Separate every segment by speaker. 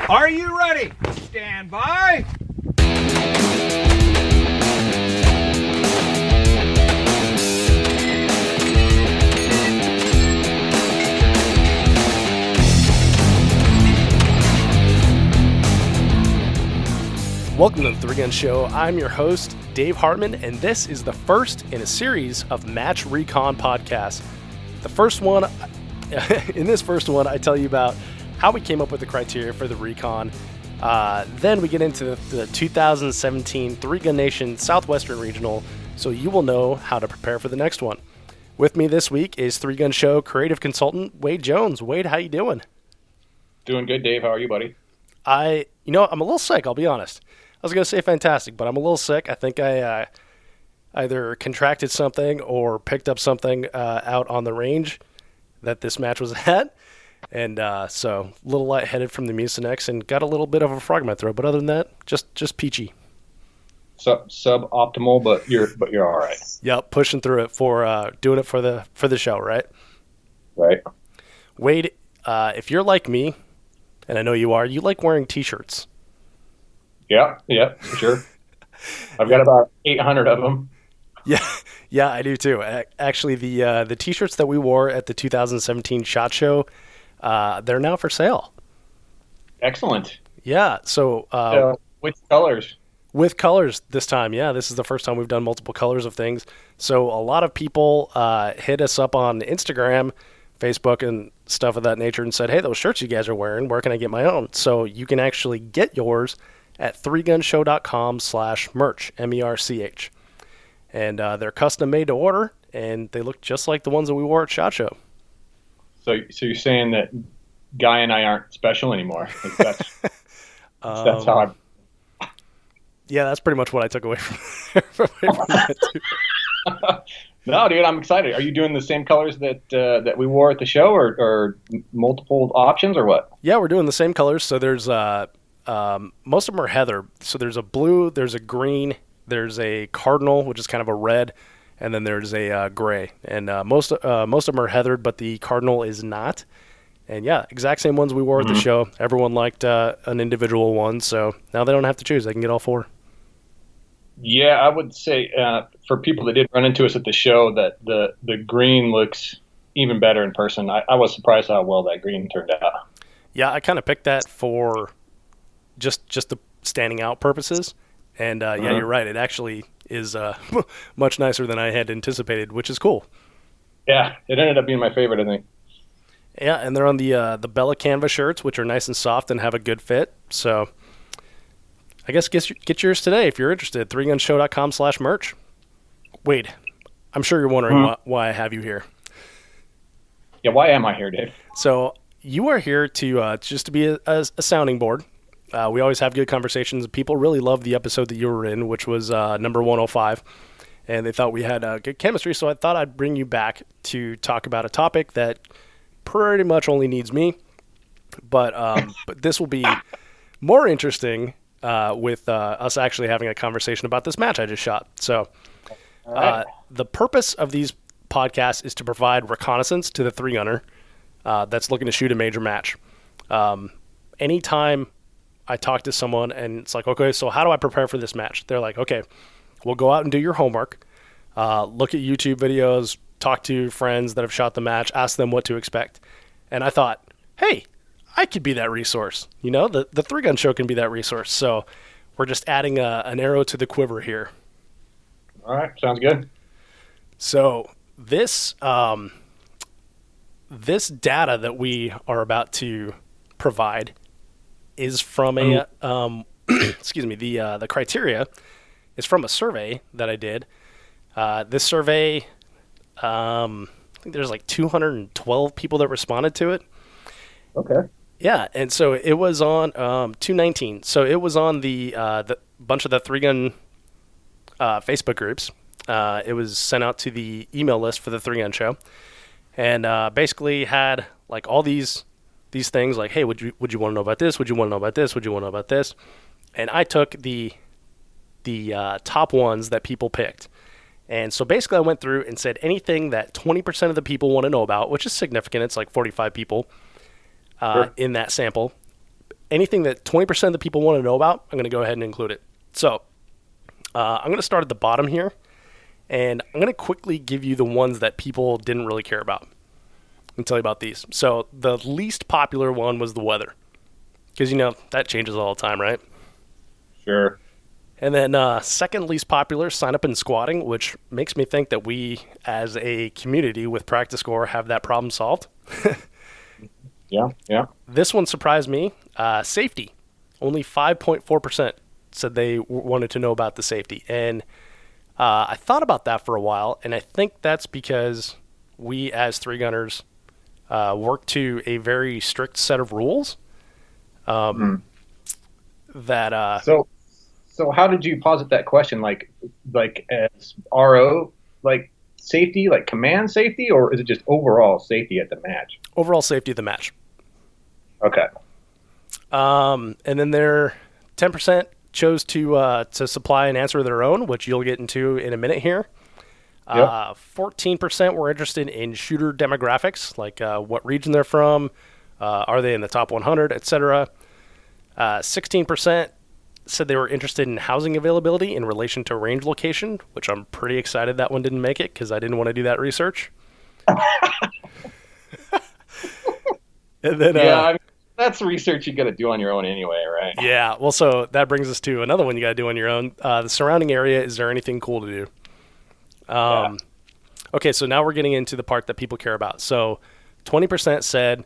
Speaker 1: Are you ready? Stand by.
Speaker 2: Welcome to the Three Gun Show. I'm your host, Dave Hartman, and this is the first in a series of Match Recon podcasts. The first one, in this first one, I tell you about how we came up with the criteria for the Recon. Then we get into the 2017 Three Gun Nation Southwestern Regional, so you will know how to prepare for the next one. With me this week is Three Gun Show creative consultant Wade Jones. Wade, how you doing?
Speaker 3: Doing good, Dave. How are you, buddy?
Speaker 2: I'm a little sick, I'll be honest. I was going to say fantastic, but I'm a little sick. I think I either contracted something or picked up something out on the range that this match was at. And so a little lightheaded from the Mucinex and got a little bit of a frog in my throat. But other than that, just peachy.
Speaker 3: Suboptimal, but you're all right.
Speaker 2: Yep, pushing through it for doing it for the show, right?
Speaker 3: Right.
Speaker 2: Wade, if you're like me, and I know you are, you like wearing T-shirts.
Speaker 3: Yeah, for sure. I've got about 800 of them.
Speaker 2: Yeah, I do too. Actually, the T-shirts that we wore at the 2017 SHOT Show, they're now for sale.
Speaker 3: Excellent.
Speaker 2: Yeah, so
Speaker 3: with colors.
Speaker 2: With colors this time, yeah. This is the first time we've done multiple colors of things. So a lot of people hit us up on Instagram, Facebook, and stuff of that nature and said, hey, those shirts you guys are wearing, where can I get my own? So you can actually get yours at threegunshow.com/merch, MERCH. And they're custom made to order, and they look just like the ones that we wore at SHOT Show.
Speaker 3: So you're saying that Guy and I aren't special anymore? That's how I...
Speaker 2: Yeah, that's pretty much what I took away from that too.
Speaker 3: No, dude, I'm excited. Are you doing the same colors that we wore at the show, or multiple options, or what?
Speaker 2: Yeah, we're doing the same colors. So there's most of them are heather. So there's a blue, there's a green, there's a cardinal, which is kind of a red, and then there's a gray. And most of them are heathered, but the cardinal is not. And yeah, exact same ones we wore at the show. Everyone liked an individual one, so now they don't have to choose. They can get all four.
Speaker 3: Yeah, I would say for people that did run into us at the show, that the green looks even better in person. I was surprised how well that green turned out.
Speaker 2: Yeah, I kind of picked that for just the standing out purposes. And yeah, you're right. It actually is much nicer than I had anticipated, which is cool.
Speaker 3: Yeah, it ended up being my favorite, I think.
Speaker 2: Yeah, and they're on the Bella Canvas shirts, which are nice and soft and have a good fit. So I guess get yours today if you're interested. threegunshow.com/merch. Wade, I'm sure you're wondering why I have you here.
Speaker 3: Yeah, why am I here, Dave?
Speaker 2: So you are here to just to be a sounding board. We always have good conversations. People really loved the episode that you were in, which was number 105, and they thought we had good chemistry. So I thought I'd bring you back to talk about a topic that pretty much only needs me, but this will be more interesting with us actually having a conversation about this match I just shot. So the purpose of these podcasts is to provide reconnaissance to the three-gunner that's looking to shoot a major match. Anytime I talk to someone and it's like, okay, so how do I prepare for this match? They're like, okay, we'll go out and do your homework, look at YouTube videos, talk to friends that have shot the match, ask them what to expect. And I thought, hey, I could be that resource. You know, the Three Gun Show can be that resource. So we're just adding an arrow to the quiver here.
Speaker 3: All right, sounds good.
Speaker 2: So this data that we are about to provide is from a excuse me, the criteria is from a survey that I did. This survey, I think there's like 212 people that responded to it.
Speaker 3: Okay.
Speaker 2: Yeah, and so it was on 219. So it was on the bunch of the Three Gun Facebook groups. It was sent out to the email list for the Three Gun Show, and basically had like all these things like, hey, would you want to know about this? Would you want to know about this? Would you want to know about this? And I took the top ones that people picked. And so basically I went through and said anything that 20% of the people want to know about, which is significant. It's like 45 people in that sample. anything that 20% of the people want to know about, I'm going to go ahead and include it. So I'm going to start at the bottom here, and I'm going to quickly give you the ones that people didn't really care about and tell you about these. So the least popular one was the weather, because, that changes all the time, right?
Speaker 3: Sure.
Speaker 2: And then second least popular, sign up and squatting, which makes me think that we, as a community with Practice Score, have that problem solved.
Speaker 3: Yeah.
Speaker 2: This one surprised me. Safety. Only 5.4% said they wanted to know about the safety. And I thought about that for a while, and I think that's because we, as three gunners, work to a very strict set of rules. That
Speaker 3: So how did you posit that question? Like as RO, like safety, like command safety, or is it just overall safety at the match?
Speaker 2: overall safety of the match.
Speaker 3: Okay.
Speaker 2: And then their 10% chose to supply an answer of their own, which you'll get into in a minute here. 14% were interested in shooter demographics, like what region they're from, are they in the top 100, etc. 16% said they were interested in housing availability in relation to range location, which I'm pretty excited that one didn't make it because I didn't want to do that research. And then,
Speaker 3: I mean, that's research you got to do on your own anyway, right?
Speaker 2: Yeah, well, so that brings us to another one you got to do on your own. The surrounding area, is there anything cool to do? Okay, so now we're getting into the part that people care about. So 20% said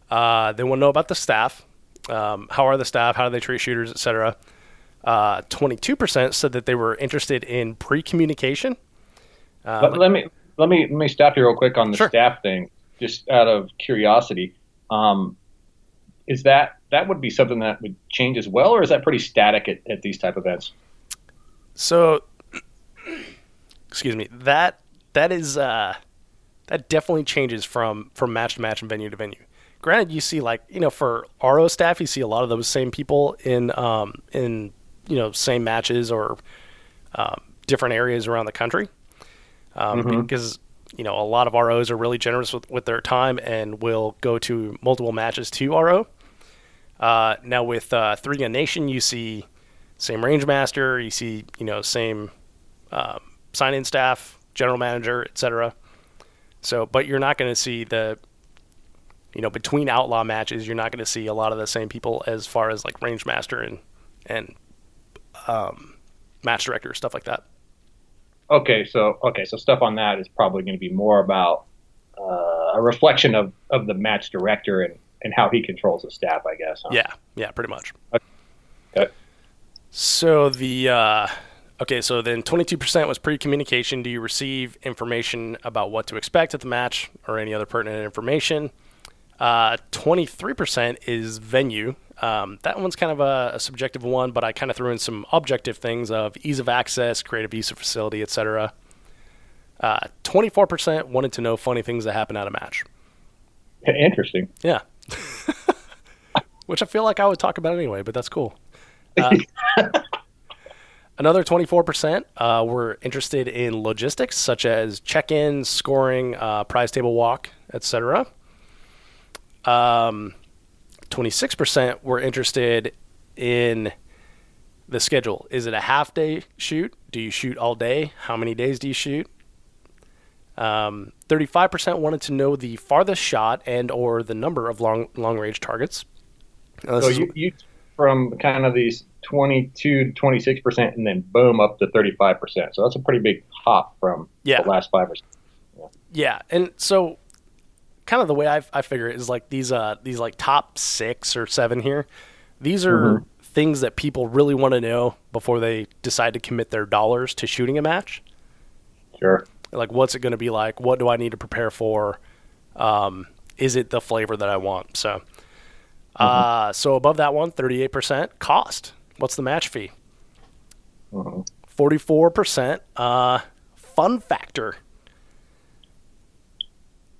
Speaker 2: they want to know about the staff. How are the staff? How do they treat shooters, etc. 22% said that they were interested in pre-communication.
Speaker 3: Let me stop you real quick on the
Speaker 2: Sure.
Speaker 3: staff thing, just out of curiosity. Is that would be something that would change as well, or is that pretty static at these type of events?
Speaker 2: So, excuse me, that is that definitely changes from match to match and venue to venue. Granted, you see, for RO staff, you see a lot of those same people in same matches or different areas around the country, because a lot of ROs are really generous with their time and will go to multiple matches to RO. Now with 3 Gun Nation, you see same range master, you see same sign-in staff, general manager, etc. So, but you're not going to see between outlaw matches, you're not going to see a lot of the same people as far as like range master and match director, stuff like that.
Speaker 3: Okay, so stuff on that is probably going to be more about a reflection of the match director and how he controls the staff, I guess. Huh?
Speaker 2: Yeah, pretty much.
Speaker 3: Okay.
Speaker 2: So so then 22% was pre-communication. Do you receive information about what to expect at the match or any other pertinent information? 23% is venue. That one's kind of a subjective one, but I kind of threw in some objective things of ease of access, creative use of facility, etc. 24% wanted to know funny things that happen at a match.
Speaker 3: Interesting.
Speaker 2: Yeah. Which I feel like I would talk about anyway, but that's cool. Another 24% were interested in logistics, such as check-ins, scoring, prize table walk, etc. 26% were interested in the schedule. Is it a half-day shoot? Do you shoot all day? How many days do you shoot? 35% wanted to know the farthest shot and or the number of long-range targets.
Speaker 3: So you from kind of these 22 to 26%, and then boom up to 35%. So that's a pretty big hop from the last 5%.
Speaker 2: Yeah, and so kind of the way I figure it is like these like top 6 or 7 here. These are things that people really want to know before they decide to commit their dollars to shooting a match.
Speaker 3: Sure.
Speaker 2: Like, what's it going to be like? What do I need to prepare for? Is it the flavor that I want? So, so above that one, 38% cost. What's the match fee? 44% fun factor.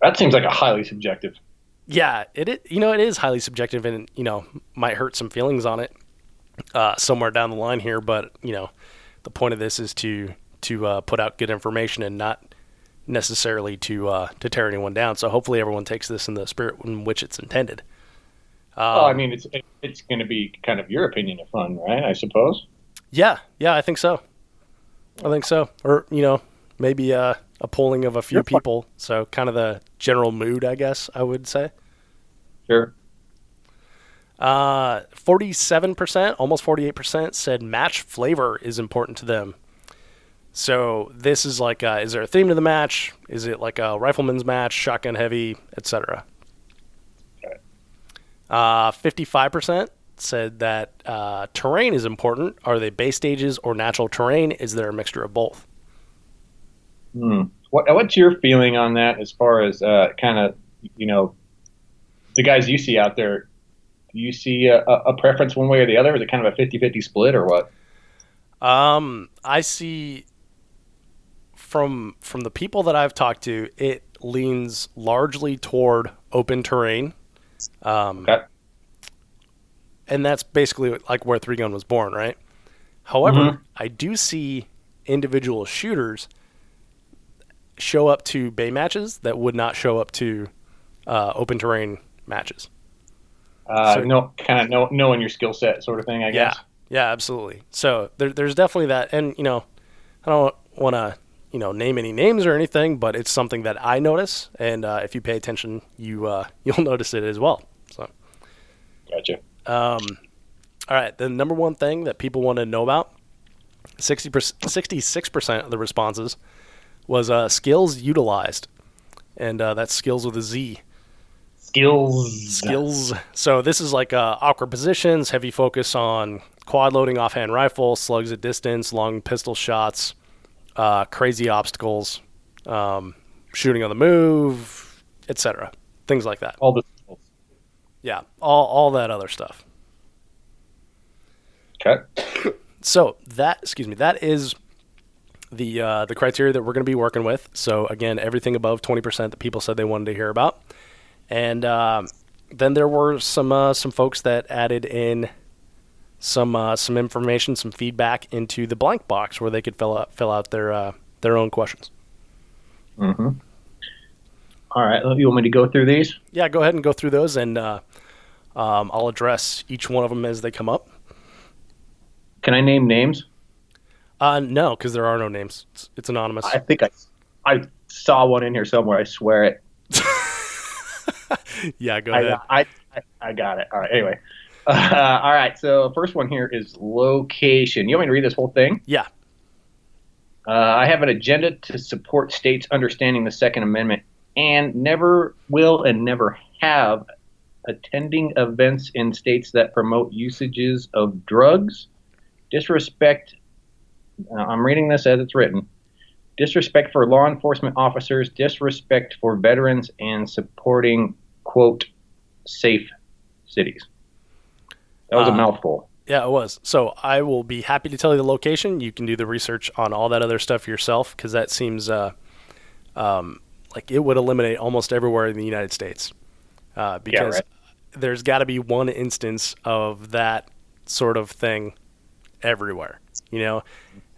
Speaker 3: That seems like a highly subjective.
Speaker 2: Yeah, it is highly subjective, and might hurt some feelings on it somewhere down the line here. But the point of this is to put out good information and not necessarily to tear anyone down. So hopefully everyone takes this in the spirit in which it's intended.
Speaker 3: Well, I mean, it's going to be kind of your opinion of fun, right? I suppose.
Speaker 2: Yeah, I think so. Or maybe a polling of a few
Speaker 3: You're fun.
Speaker 2: people. So kind of the general mood, I guess I would say.
Speaker 3: Sure.
Speaker 2: 47%, almost 48% said match flavor is important to them. So this is like, is there a theme to the match? Is it like a rifleman's match, shotgun heavy, etc.?
Speaker 3: Okay.
Speaker 2: 55% said that terrain is important. Are they base stages or natural terrain? Is there a mixture of both?
Speaker 3: What's your feeling on that as far as kind of, the guys you see out there? Do you see a preference one way or the other? Is it kind of a 50-50 split or what?
Speaker 2: I see from the people that I've talked to, it leans largely toward open terrain.
Speaker 3: Okay.
Speaker 2: And that's basically like where 3 Gun was born, right? However, I do see individual shooters show up to bay matches that would not show up to open terrain matches.
Speaker 3: Knowing your skill set sort of thing, I guess.
Speaker 2: Yeah, absolutely. So there's definitely that. And, I don't want to, name any names or anything, but it's something that I notice. And if you pay attention, you'll notice it as well. So.
Speaker 3: Gotcha.
Speaker 2: All right. The number one thing that people want to know about, 66% of the responses was skills utilized. And that's skills with a Z. Skills. So this is like awkward positions, heavy focus on quad loading offhand rifle, slugs at distance, long pistol shots, crazy obstacles, shooting on the move, etc. Things like that.
Speaker 3: All the skills.
Speaker 2: Yeah, all that other stuff.
Speaker 3: Okay.
Speaker 2: So that is the criteria that we're going to be working with. So again, everything above 20% that people said they wanted to hear about. And then there were some folks that added in some information, some feedback into the blank box where they could fill out their own questions.
Speaker 3: Mm-hmm. All right, you want me to go through these?
Speaker 2: Yeah, go ahead and go through those, and I'll address each one of them as they come up.
Speaker 3: Can I name names?
Speaker 2: No, because there are no names. It's anonymous.
Speaker 3: I think I saw one in here somewhere. I swear it.
Speaker 2: Yeah, go ahead.
Speaker 3: I got it. All right. Anyway. All right. So first one here is location. You want me to read this whole thing?
Speaker 2: Yeah.
Speaker 3: I have an agenda to support states understanding the Second Amendment and never will and never have attending events in states that promote usages of drugs, disrespect. I'm reading this as it's written. Disrespect for law enforcement officers, disrespect for veterans, and supporting, quote, safe cities. That was a mouthful.
Speaker 2: Yeah, it was. So I will be happy to tell you the location. You can do the research on all that other stuff yourself, because that seems like it would eliminate almost everywhere in the United States. Because there's got to be one instance of that sort of thing everywhere,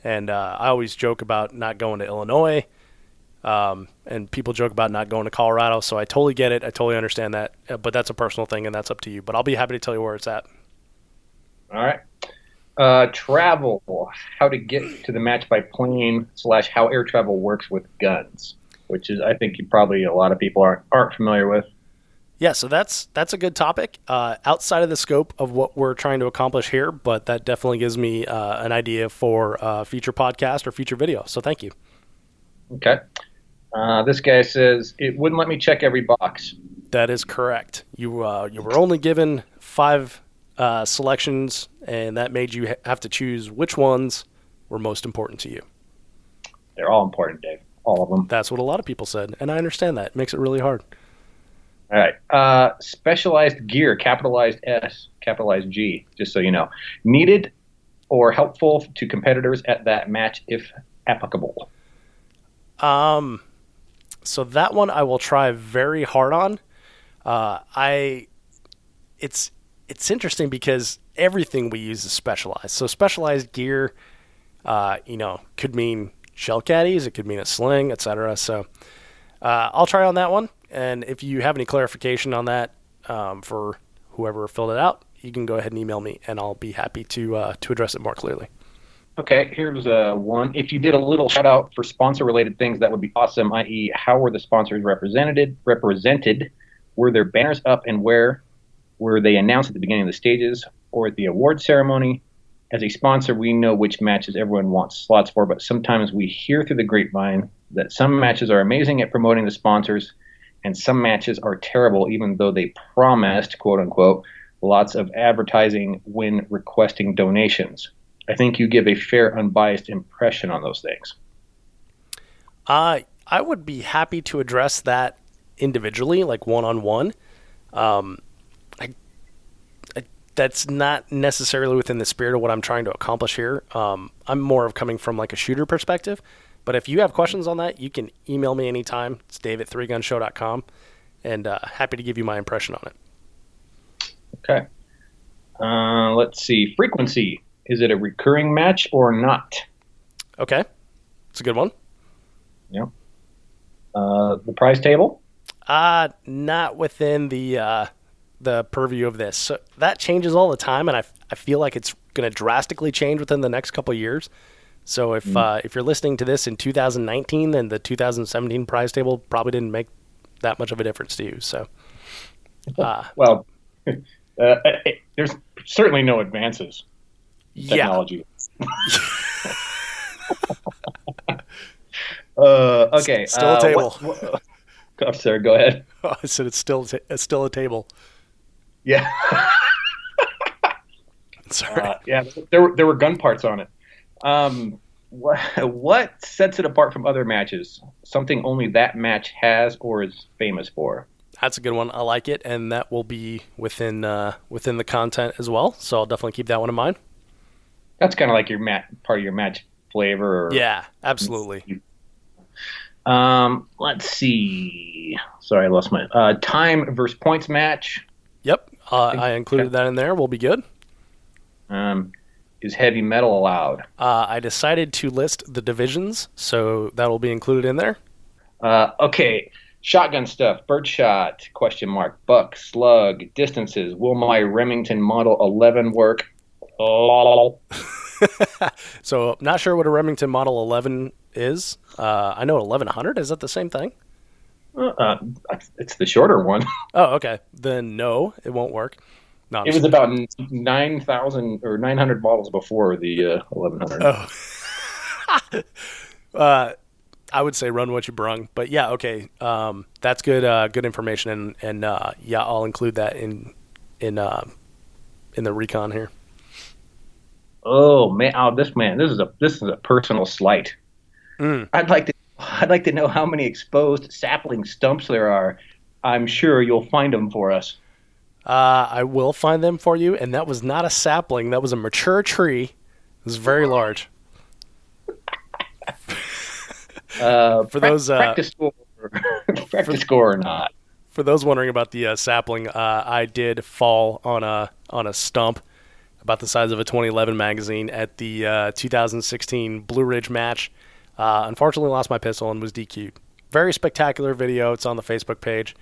Speaker 2: And I always joke about not going to Illinois, and people joke about not going to Colorado. So I totally get it. I totally understand that. But that's a personal thing, and that's up to you. But I'll be happy to tell you where it's at.
Speaker 3: All right. Travel. How to get to the match by plane / how air travel works with guns, which is, I think, probably a lot of people aren't familiar with.
Speaker 2: Yeah, so that's a good topic outside of the scope of what we're trying to accomplish here, but that definitely gives me an idea for a future podcast or future video. So thank you.
Speaker 3: Okay. This guy says it wouldn't let me check every box.
Speaker 2: That is correct. You were only given 5 selections, and that made you have to choose which ones were most important to you.
Speaker 3: They're all important, Dave. All of them.
Speaker 2: That's what a lot of people said, and I understand that. It makes it really hard.
Speaker 3: All right. Specialized gear, capitalized S, capitalized G, just so you know. Needed or helpful to competitors at that match if applicable.
Speaker 2: So that one I will try very hard on. It's interesting because everything we use is specialized. So specialized gear, could mean shell caddies, it could mean a sling, etc. So I'll try on that one. And if you have any clarification on that for whoever filled it out, you can go ahead and email me, and I'll be happy to address it more clearly.
Speaker 3: Okay, here's one. If you did a little shout out for sponsor-related things, that would be awesome, i.e. how were the sponsors represented? Were their banners up, and where were they announced at the beginning of the stages or at the award ceremony? As a sponsor, we know which matches everyone wants slots for, but sometimes we hear through the grapevine that some matches are amazing at promoting the sponsors, and some matches are terrible, even though they promised, quote-unquote, lots of advertising when requesting donations. I think you give a fair, unbiased impression on those things.
Speaker 2: I would be happy to address that individually, like one-on-one. That's not necessarily within the spirit of what I'm trying to accomplish here. I'm more of coming from like a shooter perspective. But if you have questions on that, you can email me anytime. It's dave@threegunshow.com, and happy to give you my impression on it.
Speaker 3: Okay. Let's see. Frequency. Is it a recurring match or not?
Speaker 2: Okay. It's a good one.
Speaker 3: Yeah. The prize table?
Speaker 2: Not within the purview of this. So that changes all the time, and I feel like it's going to drastically change within the next couple of years. So if you're listening to this in 2019, then the 2017 prize table probably didn't make that much of a difference to you. So,
Speaker 3: well, there's certainly no advances. Technology.
Speaker 2: Yeah.
Speaker 3: Okay.
Speaker 2: Still a table.
Speaker 3: I'm sorry. Go ahead.
Speaker 2: I said it's still a table.
Speaker 3: Yeah.
Speaker 2: Sorry.
Speaker 3: Yeah. There were gun parts on it. What sets it apart from other matches? Something only that match has or is famous for?
Speaker 2: That's a good one. I like it, and that will be within the content as well. So I'll definitely keep that one in mind.
Speaker 3: That's kind of like your part of your match flavor.
Speaker 2: Yeah, absolutely.
Speaker 3: Let's see. Sorry, I lost my time versus points match.
Speaker 2: Yep, I included that in there. We'll be good.
Speaker 3: Is heavy metal allowed?
Speaker 2: I decided to list the divisions, so that will be included in there.
Speaker 3: Okay. Shotgun stuff, birdshot, ? Buck, slug, distances. Will my Remington Model 11 work?
Speaker 2: So, not sure what a Remington Model 11 is. I know 1100. Is that the same thing?
Speaker 3: It's the shorter one.
Speaker 2: Oh, okay. Then no, it won't work. No,
Speaker 3: it was about 9,000 or 900 models before the 1100.
Speaker 2: Oh. I would say run what you brung, but yeah, okay. That's good. Good information, and yeah, I'll include that in the recon here.
Speaker 3: Oh man! This is a personal slight. I'd like to know how many exposed sapling stumps there are. I'm sure you'll find them for us.
Speaker 2: I will find them for you, and that was not a sapling. That was a mature tree. It was very large. For those
Speaker 3: practice score or not.
Speaker 2: For those wondering about the sapling, I did fall on a stump about the size of a 2011 magazine at the 2016 Blue Ridge match. Unfortunately, lost my pistol and was DQ'd. Very spectacular video. It's on the Facebook page,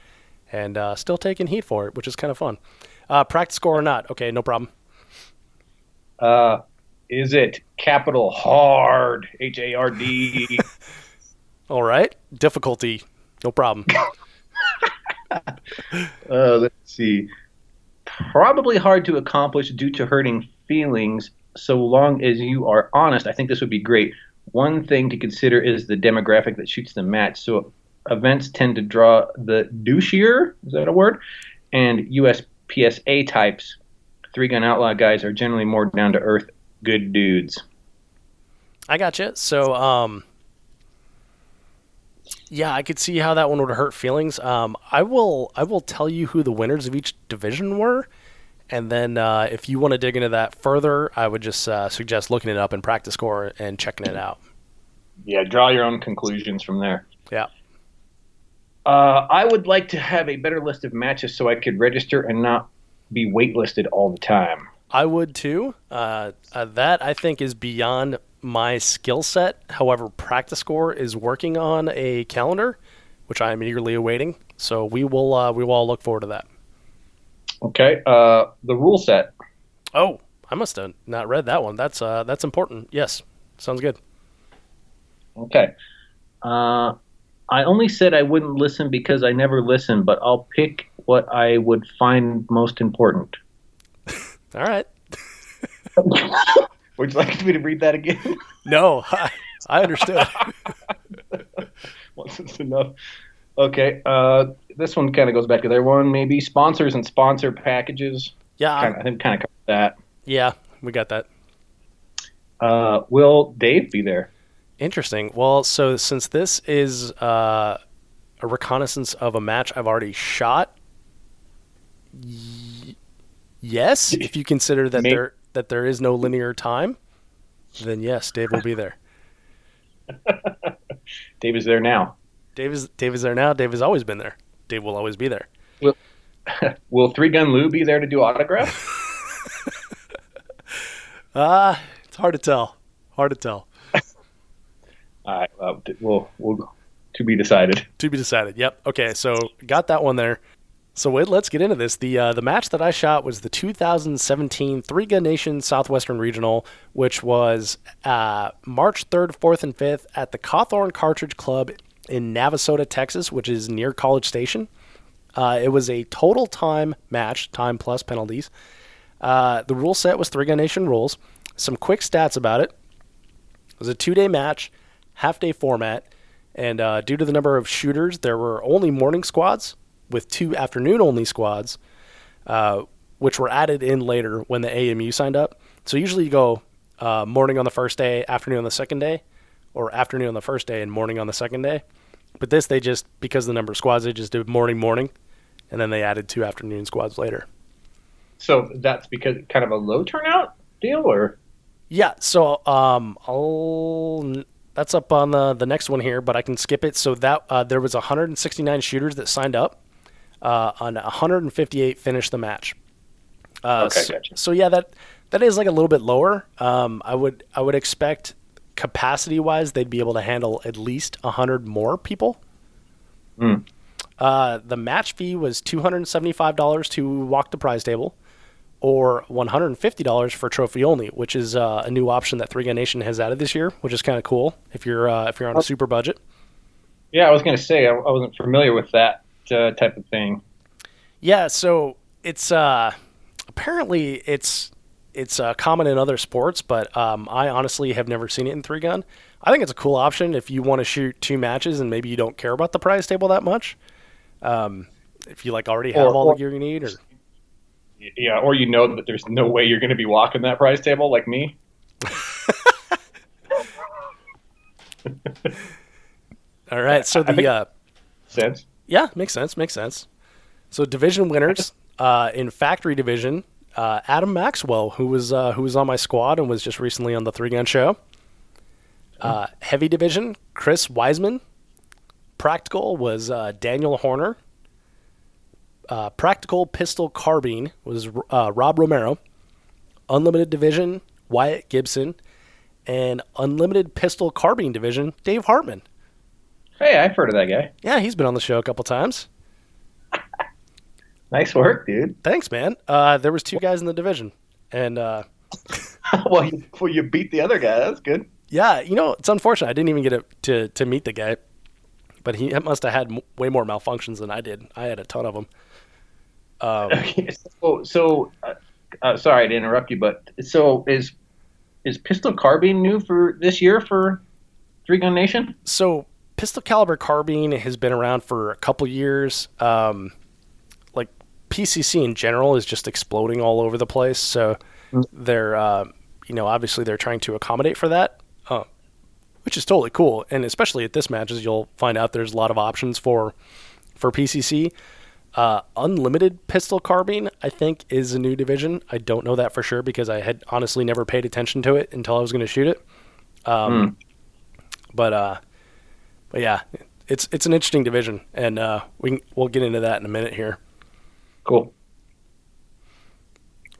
Speaker 2: and still taking heat for it, which is kind of fun. Practice score or not? Okay, no problem.
Speaker 3: Is it capital hard? HARD.
Speaker 2: All right. Difficulty. No problem.
Speaker 3: Let's see. Probably hard to accomplish due to hurting feelings. So long as you are honest, I think this would be great. One thing to consider is the demographic that shoots the match. So events tend to draw the douchier, is that a word? And USPSA types. Three-gun outlaw guys are generally more down-to-earth, good dudes.
Speaker 2: I gotcha. So, yeah, I could see how that one would hurt feelings. I will tell you who the winners of each division were, and then if you want to dig into that further, I would just suggest looking it up in Practice Score and checking it out.
Speaker 3: Yeah, draw your own conclusions from there.
Speaker 2: Yeah.
Speaker 3: I would like to have a better list of matches so I could register and not be waitlisted all the time.
Speaker 2: I would too. That I think is beyond my skill set. However, Practice Score is working on a calendar, which I am eagerly awaiting. So we will all look forward to that.
Speaker 3: Okay. The rule set.
Speaker 2: Oh, I must have not read that one. That's important. Yes, sounds good.
Speaker 3: Okay. Uh, I only said I wouldn't listen because I never listen, but I'll pick what I would find most important.
Speaker 2: All right.
Speaker 3: Would you like me to read that again?
Speaker 2: No, I understood.
Speaker 3: Once it's enough. Okay. This one kind of goes back to their one, maybe sponsors and sponsor packages.
Speaker 2: Yeah,
Speaker 3: I think kind of covered that.
Speaker 2: yeah, we got that.
Speaker 3: Will Dave be there?
Speaker 2: Interesting. Well, so since this is a reconnaissance of a match I've already shot, yes, if you consider that
Speaker 3: Maybe.
Speaker 2: there is no linear time, then yes, Dave will be there.
Speaker 3: Dave is there now.
Speaker 2: Dave is there now. Dave has always been there. Dave will always be there.
Speaker 3: Will Will Three Gun Lou be there to do autographs?
Speaker 2: It's hard to tell. Hard to tell.
Speaker 3: All right. We'll to be decided.
Speaker 2: To be decided. Yep. Okay. So got that one there. So let's get into this. The match that I shot was the 2017 Three Gun Nation Southwestern Regional, which was March 3rd, 4th, and 5th at the Cawthorn Cartridge Club in Navasota, Texas, which is near College Station. It was a total time match, time plus penalties. The rule set was Three Gun Nation rules. Some quick stats about it. It was a 2-day match, half-day format, and due to the number of shooters, there were only morning squads with 2 afternoon-only squads, which were added in later when the AMU signed up. So usually you go morning on the first day, afternoon on the second day, or afternoon on the first day and morning on the second day. But this, they just, because of the number of squads, they just did morning, and then they added 2 afternoon squads later.
Speaker 3: So that's because kind of a low turnout deal, or
Speaker 2: Yeah, so that's up on the next one here, but I can skip it. So that there was 169 shooters that signed up, on 158 finished the match.
Speaker 3: okay,
Speaker 2: So,
Speaker 3: gotcha.
Speaker 2: so yeah, that is like a little bit lower. I would expect capacity wise they'd be able to handle at least 100 more people.
Speaker 3: Hmm.
Speaker 2: The match fee was $275 to walk the prize table, or $150 for trophy only, which is a new option that Three Gun Nation has added this year, which is kind of cool if you're on a super budget.
Speaker 3: Yeah, I was going to say I wasn't familiar with that type of thing.
Speaker 2: Yeah, so it's apparently it's common in other sports, but I honestly have never seen it in Three Gun. I think it's a cool option if you want to shoot 2 matches and maybe you don't care about the prize table that much. If you like already have all the gear you need, or
Speaker 3: Yeah, or you know that there's no way you're going to be walking that prize table like me.
Speaker 2: all right. So
Speaker 3: Sense.
Speaker 2: yeah, makes sense. So division winners in factory division, Adam Maxwell, who was on my squad and was just recently on the Three Gun show. Heavy division, Chris Wiseman. Practical was Daniel Horner. Practical pistol carbine was Rob Romero. Unlimited division, Wyatt Gibson. And unlimited pistol carbine division, Dave Hartman.
Speaker 3: Hey, I've heard of that guy.
Speaker 2: Yeah, he's been on the show a couple times.
Speaker 3: Nice work, dude.
Speaker 2: Thanks, man. There was 2 guys in the division, and
Speaker 3: well, you beat the other guy. That's good.
Speaker 2: yeah, it's unfortunate. I didn't even get to meet the guy, but he must have had way more malfunctions than I did. I had a ton of them.
Speaker 3: Okay, so sorry to interrupt you, but so is pistol carbine new for this year for Three Gun Nation?
Speaker 2: So pistol caliber carbine has been around for a couple years. Like PCC in general is just exploding all over the place. So they're, obviously they're trying to accommodate for that, which is totally cool. And especially at this match, as you'll find out, there's a lot of options for PCC. Unlimited pistol carbine, I think, is a new division. I don't know that for sure because I had honestly never paid attention to it until I was going to shoot it. But yeah, it's an interesting division, and we'll get into that in a minute here.
Speaker 3: Cool.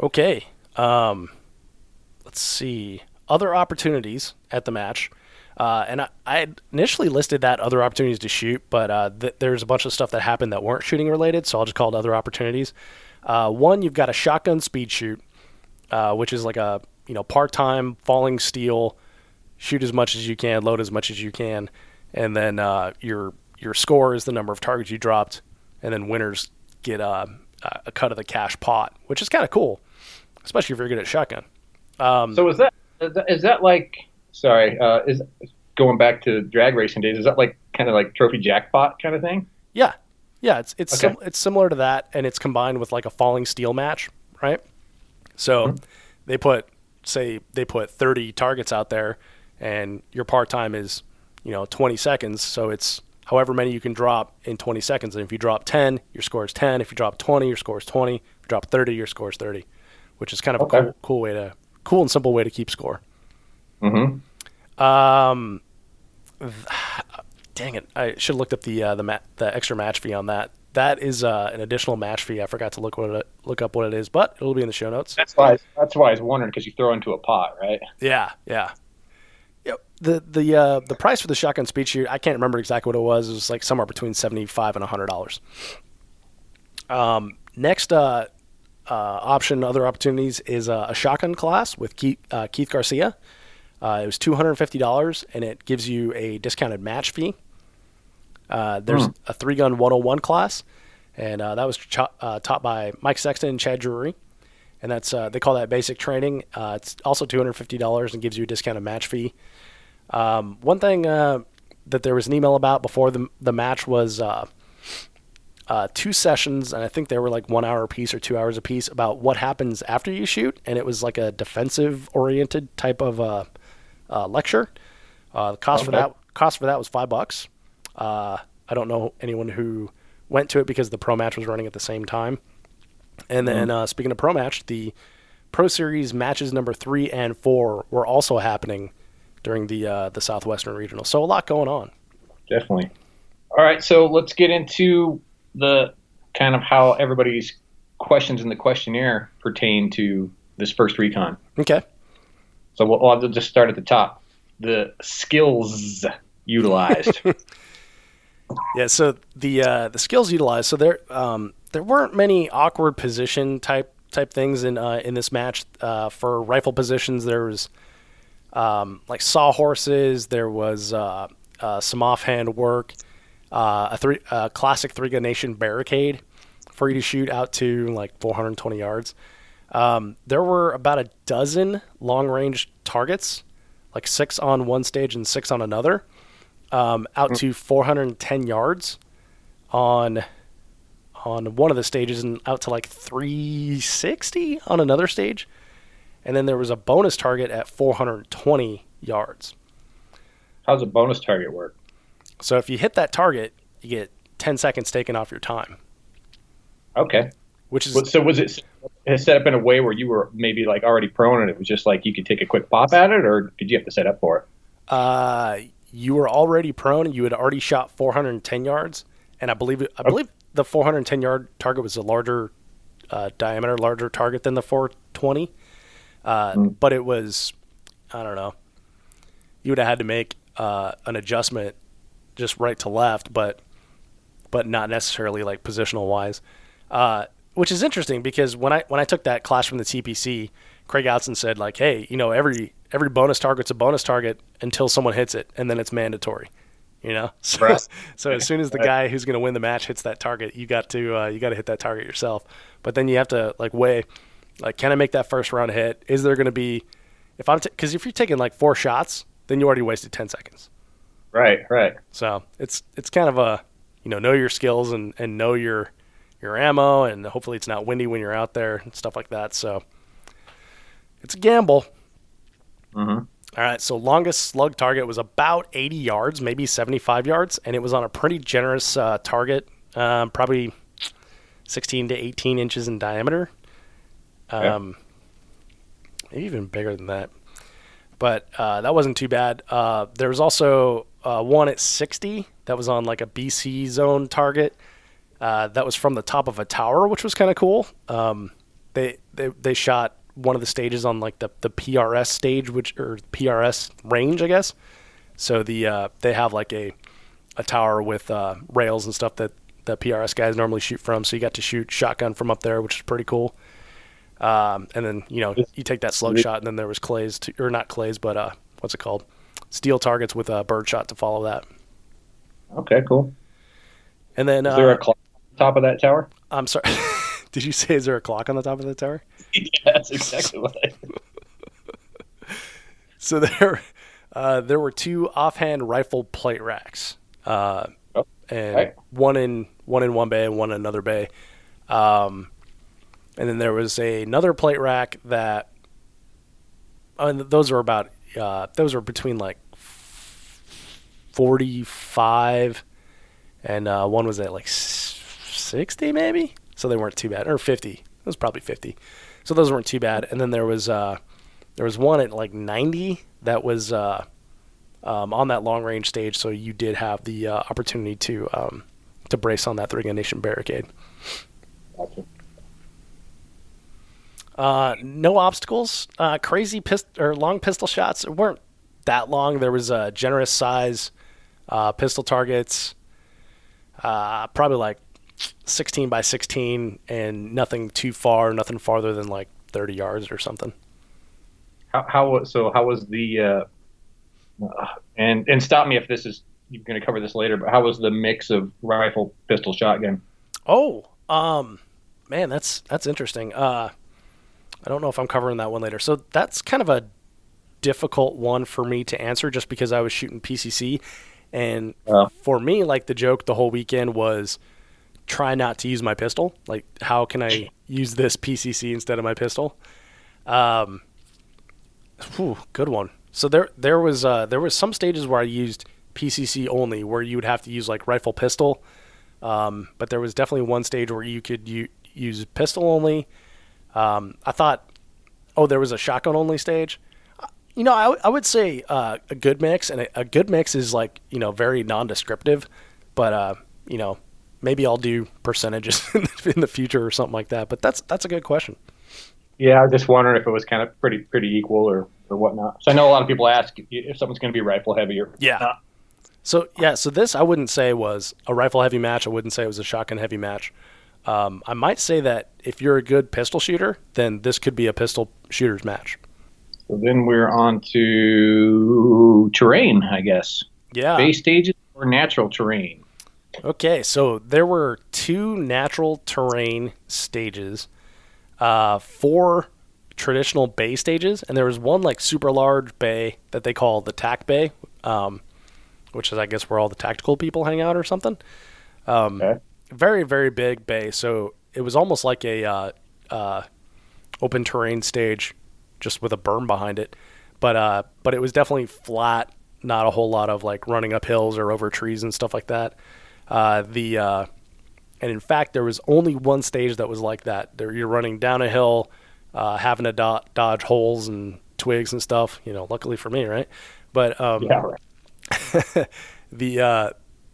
Speaker 2: Okay. Let's see. Other opportunities at the match. And I initially listed that other opportunities to shoot, but there's a bunch of stuff that happened that weren't shooting related, so I'll just call it other opportunities. One, you've got a shotgun speed shoot, which is like a part-time falling steel, shoot as much as you can, load as much as you can, and then your score is the number of targets you dropped, and then winners get a cut of the cash pot, which is kind of cool, especially if you're good at shotgun.
Speaker 3: So is that like, sorry, is going back to drag racing days? Is that like kind of like trophy jackpot kind of thing?
Speaker 2: Yeah, it's
Speaker 3: Okay.
Speaker 2: it's similar to that, and it's combined with like a falling steel match, right? So
Speaker 3: Mhm.
Speaker 2: they put 30 targets out there, and your part time is 20 seconds, so it's however many you can drop in 20 seconds. And if you drop 10, your score is 10. If you drop 20, your score is 20. If you drop 30, your score is 30, which is kind of
Speaker 3: Okay.
Speaker 2: a cool and simple way to keep score.
Speaker 3: Mm-hmm.
Speaker 2: Um, Dang it! I should have looked up the extra match fee on that. That is an additional match fee. I forgot to look up what it is, but it'll be in the show notes.
Speaker 3: That's why I was wondering, because you throw into a pot, right?
Speaker 2: Yeah. Yep. The price for the shotgun speed shoot, I can't remember exactly what it was. It was like somewhere between $75 and $100. Next option, other opportunities is a shotgun class with Keith Garcia. It was $250, and it gives you a discounted match fee. There's a 3-gun 101 class, and that was taught by Mike Sexton and Chad Drury, and that's they call that basic training. It's also $250 and gives you a discounted match fee. One thing that there was an email about before the match was 2 sessions, and I think they were like 1 hour apiece or 2 hours apiece, about what happens after you shoot, and it was like a defensive-oriented type of lecture. The cost for that was $5. I don't know anyone who went to it because the pro match was running at the same time. And then speaking of pro match, the Pro Series matches number 3 and 4 were also happening during the Southwestern Regional. So a lot going on.
Speaker 3: Definitely. All right, so let's get into the kind of how everybody's questions in the questionnaire pertain to this first recon.
Speaker 2: Okay.
Speaker 3: So I'll just start at the top. The skills utilized.
Speaker 2: Yeah. So the skills utilized. So there weren't many awkward position type things in this match. For rifle positions, there was like sawhorses. There was some offhand work. A classic 3-gun nation barricade for you to shoot out to like 420 yards. There were about a dozen long-range targets, like 6 on one stage and 6 on another, out to 410 yards on one of the stages, and out to like 360 on another stage. And then there was a bonus target at 420 yards.
Speaker 3: How's a bonus target work?
Speaker 2: So if you hit that target, you get 10 seconds taken off your time.
Speaker 3: Okay.
Speaker 2: Which is
Speaker 3: So was it set up in a way where you were maybe like already prone and it was just like you could take a quick pop at it, or did you have to set up for it?
Speaker 2: You were already prone. You had already shot 410 yards, and I believe the 410 yard target was a larger diameter, larger target than the 420. But it was, I don't know. You would have had to make an adjustment just right to left, but not necessarily like positional wise. Which is interesting because when I took that class from the TPC, Craig Outson said like, hey, every bonus target's a bonus target until someone hits it, and then it's mandatory. So,
Speaker 3: Right.
Speaker 2: so as soon as the guy who's going to win the match hits that target, you got to hit that target yourself. But then you have to like weigh, like, can I make that first round hit? Is there going to be, because if you're taking like 4 shots, then you already wasted 10 seconds.
Speaker 3: Right.
Speaker 2: So it's kind of a, know your skills and know your ammo, and hopefully it's not windy when you're out there and stuff like that. So it's a gamble.
Speaker 3: Mm-hmm.
Speaker 2: All right, so longest slug target was about 80 yards, maybe 75 yards, and it was on a pretty generous target, probably 16 to 18 inches in diameter. Maybe even bigger than that. But that wasn't too bad. There was also one at 60 that was on like a BC zone target. That was from the top of a tower, which was kind of cool. They shot one of the stages on like the PRS stage, or PRS range, I guess. So they have like a tower with rails and stuff that the PRS guys normally shoot from. So you got to shoot shotgun from up there, which is pretty cool. And then, you take that slug shot, and then there was clays, or not clays, but what's it called? Steel targets with a bird shot to follow that.
Speaker 3: Okay, cool.
Speaker 2: And then,
Speaker 3: is there a clock on the top of that tower?
Speaker 2: I'm sorry. Did you say, is there a clock on the top of the tower?
Speaker 3: Yeah, that's exactly what I did.
Speaker 2: So there were 2 offhand rifle plate racks, and
Speaker 3: right.
Speaker 2: one in one bay and one in another bay. And then there was another plate rack that, those were between like 45 and one was at like 60 maybe. So they weren't too bad, or 50. It was probably 50. So those weren't too bad. And then there was one at like 90 that was on that long range stage. So you did have the opportunity to brace on that 3-gun nation barricade.
Speaker 3: Gotcha.
Speaker 2: No obstacles. Crazy long pistol shots. It weren't that long. There was a generous size pistol targets, probably like 16 by 16, and nothing too far, nothing farther than like 30 yards or something.
Speaker 3: How was the and stop me if this is, you're going to cover this later, but how was the mix of rifle, pistol, shotgun?
Speaker 2: Oh, man, that's interesting. I don't know if I'm covering that one later. So that's kind of a difficult one for me to answer, just because I was shooting PCC, and for me, like, the joke the whole weekend was try not to use my pistol. Like, how can I use this PCC instead of my pistol? Good one. So there was some stages where I used PCC only, where you would have to use like rifle pistol. But there was definitely one stage where you could use pistol only. I thought, there was a shotgun only stage. I would say a good mix, and a good mix is like, very non-descriptive, but maybe I'll do percentages in the future or something like that. But that's a good question.
Speaker 3: Yeah, I was just wondering if it was kind of pretty equal or whatnot. So I know a lot of people ask if something's going to be rifle heavy or
Speaker 2: yeah. So this I wouldn't say was a rifle heavy match. I wouldn't say it was a shotgun heavy match. I might say that if you're a good pistol shooter, then this could be a pistol shooter's match.
Speaker 3: So then we're on to terrain, I guess.
Speaker 2: Yeah.
Speaker 3: Base stages or natural terrain?
Speaker 2: Okay, so there were 2 natural terrain stages, 4 traditional bay stages, and there was one like super large bay that they call the TAC bay, which is, I guess, where all the tactical people hang out or something.
Speaker 3: Okay.
Speaker 2: Very, very big bay. So it was almost like a open terrain stage, just with a berm behind it. But it was definitely flat, not a whole lot of like running up hills or over trees and stuff like that. And in fact, there was only one stage that was like that. You're running down a hill, having to dodge holes and twigs and stuff. Luckily for me, right? But
Speaker 3: yeah, right.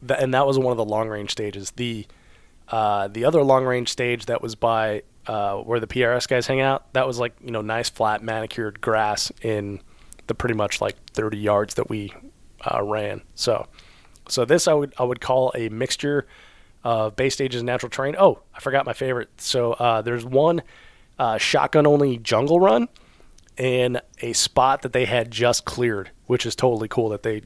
Speaker 2: And that was one of the long range stages. The other long range stage that was by where the PRS guys hang out, that was like nice flat manicured grass in the pretty much like 30 yards that we ran. So this I would call a mixture of base stages and natural terrain. Oh, I forgot my favorite. So there's one shotgun only jungle run and a spot that they had just cleared, which is totally cool that they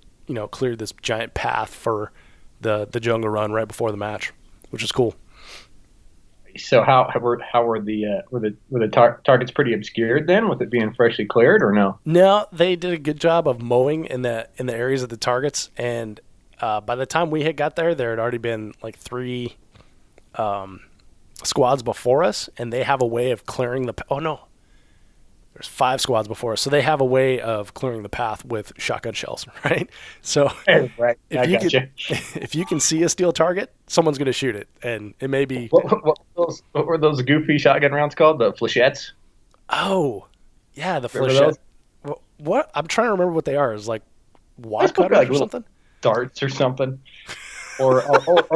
Speaker 2: cleared this giant path for the jungle run right before the match, which is cool.
Speaker 3: So how were the targets pretty obscured then, with it being freshly cleared, or no?
Speaker 2: No, they did a good job of mowing in the areas of the targets, and by the time we had got there had already been like 3 squads before us, and they have a way of clearing there's 5 squads before us, so they have a way of clearing the path with shotgun shells, right? So
Speaker 3: right.
Speaker 2: if you can see a steel target, someone's going to shoot it, and it may be...
Speaker 3: What were those goofy shotgun rounds called? The flechettes?
Speaker 2: Oh, yeah, the flechette. What? I'm trying to remember what they are. It's like wad cutters
Speaker 3: like
Speaker 2: or something?
Speaker 3: Darts or something. Or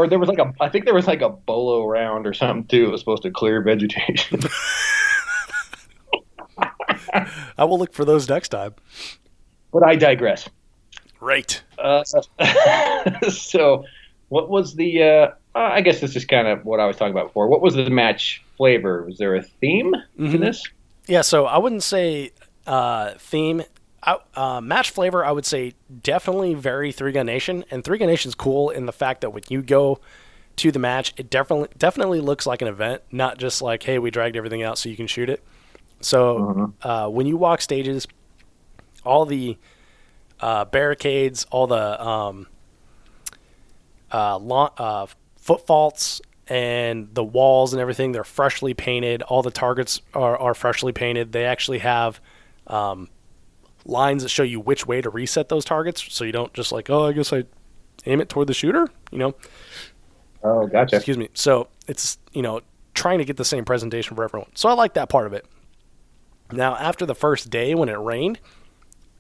Speaker 3: there was I think there was like a bolo round or something too. It was supposed to clear vegetation.
Speaker 2: I will look for those next time.
Speaker 3: But I digress.
Speaker 2: Right.
Speaker 3: So, what was the I guess this is kind of what I was talking about before. What was the match flavor? Was there a theme to this?
Speaker 2: Yeah, so I wouldn't say theme. Match flavor, I would say definitely very Three Gun Nation, and Three Gun Nation's cool in the fact that when you go to the match, it definitely looks like an event, not just like, hey, we dragged everything out so you can shoot it. So when you walk stages, all the barricades, all the foot faults, and the walls and everything, they're freshly painted. All the targets are freshly painted. They actually have lines that show you which way to reset those targets, so you don't just like, oh, I guess I aim it toward the shooter,
Speaker 3: Oh, gotcha.
Speaker 2: Excuse me. So it's, trying to get the same presentation for everyone. So I like that part of it. Now, after the first day when it rained,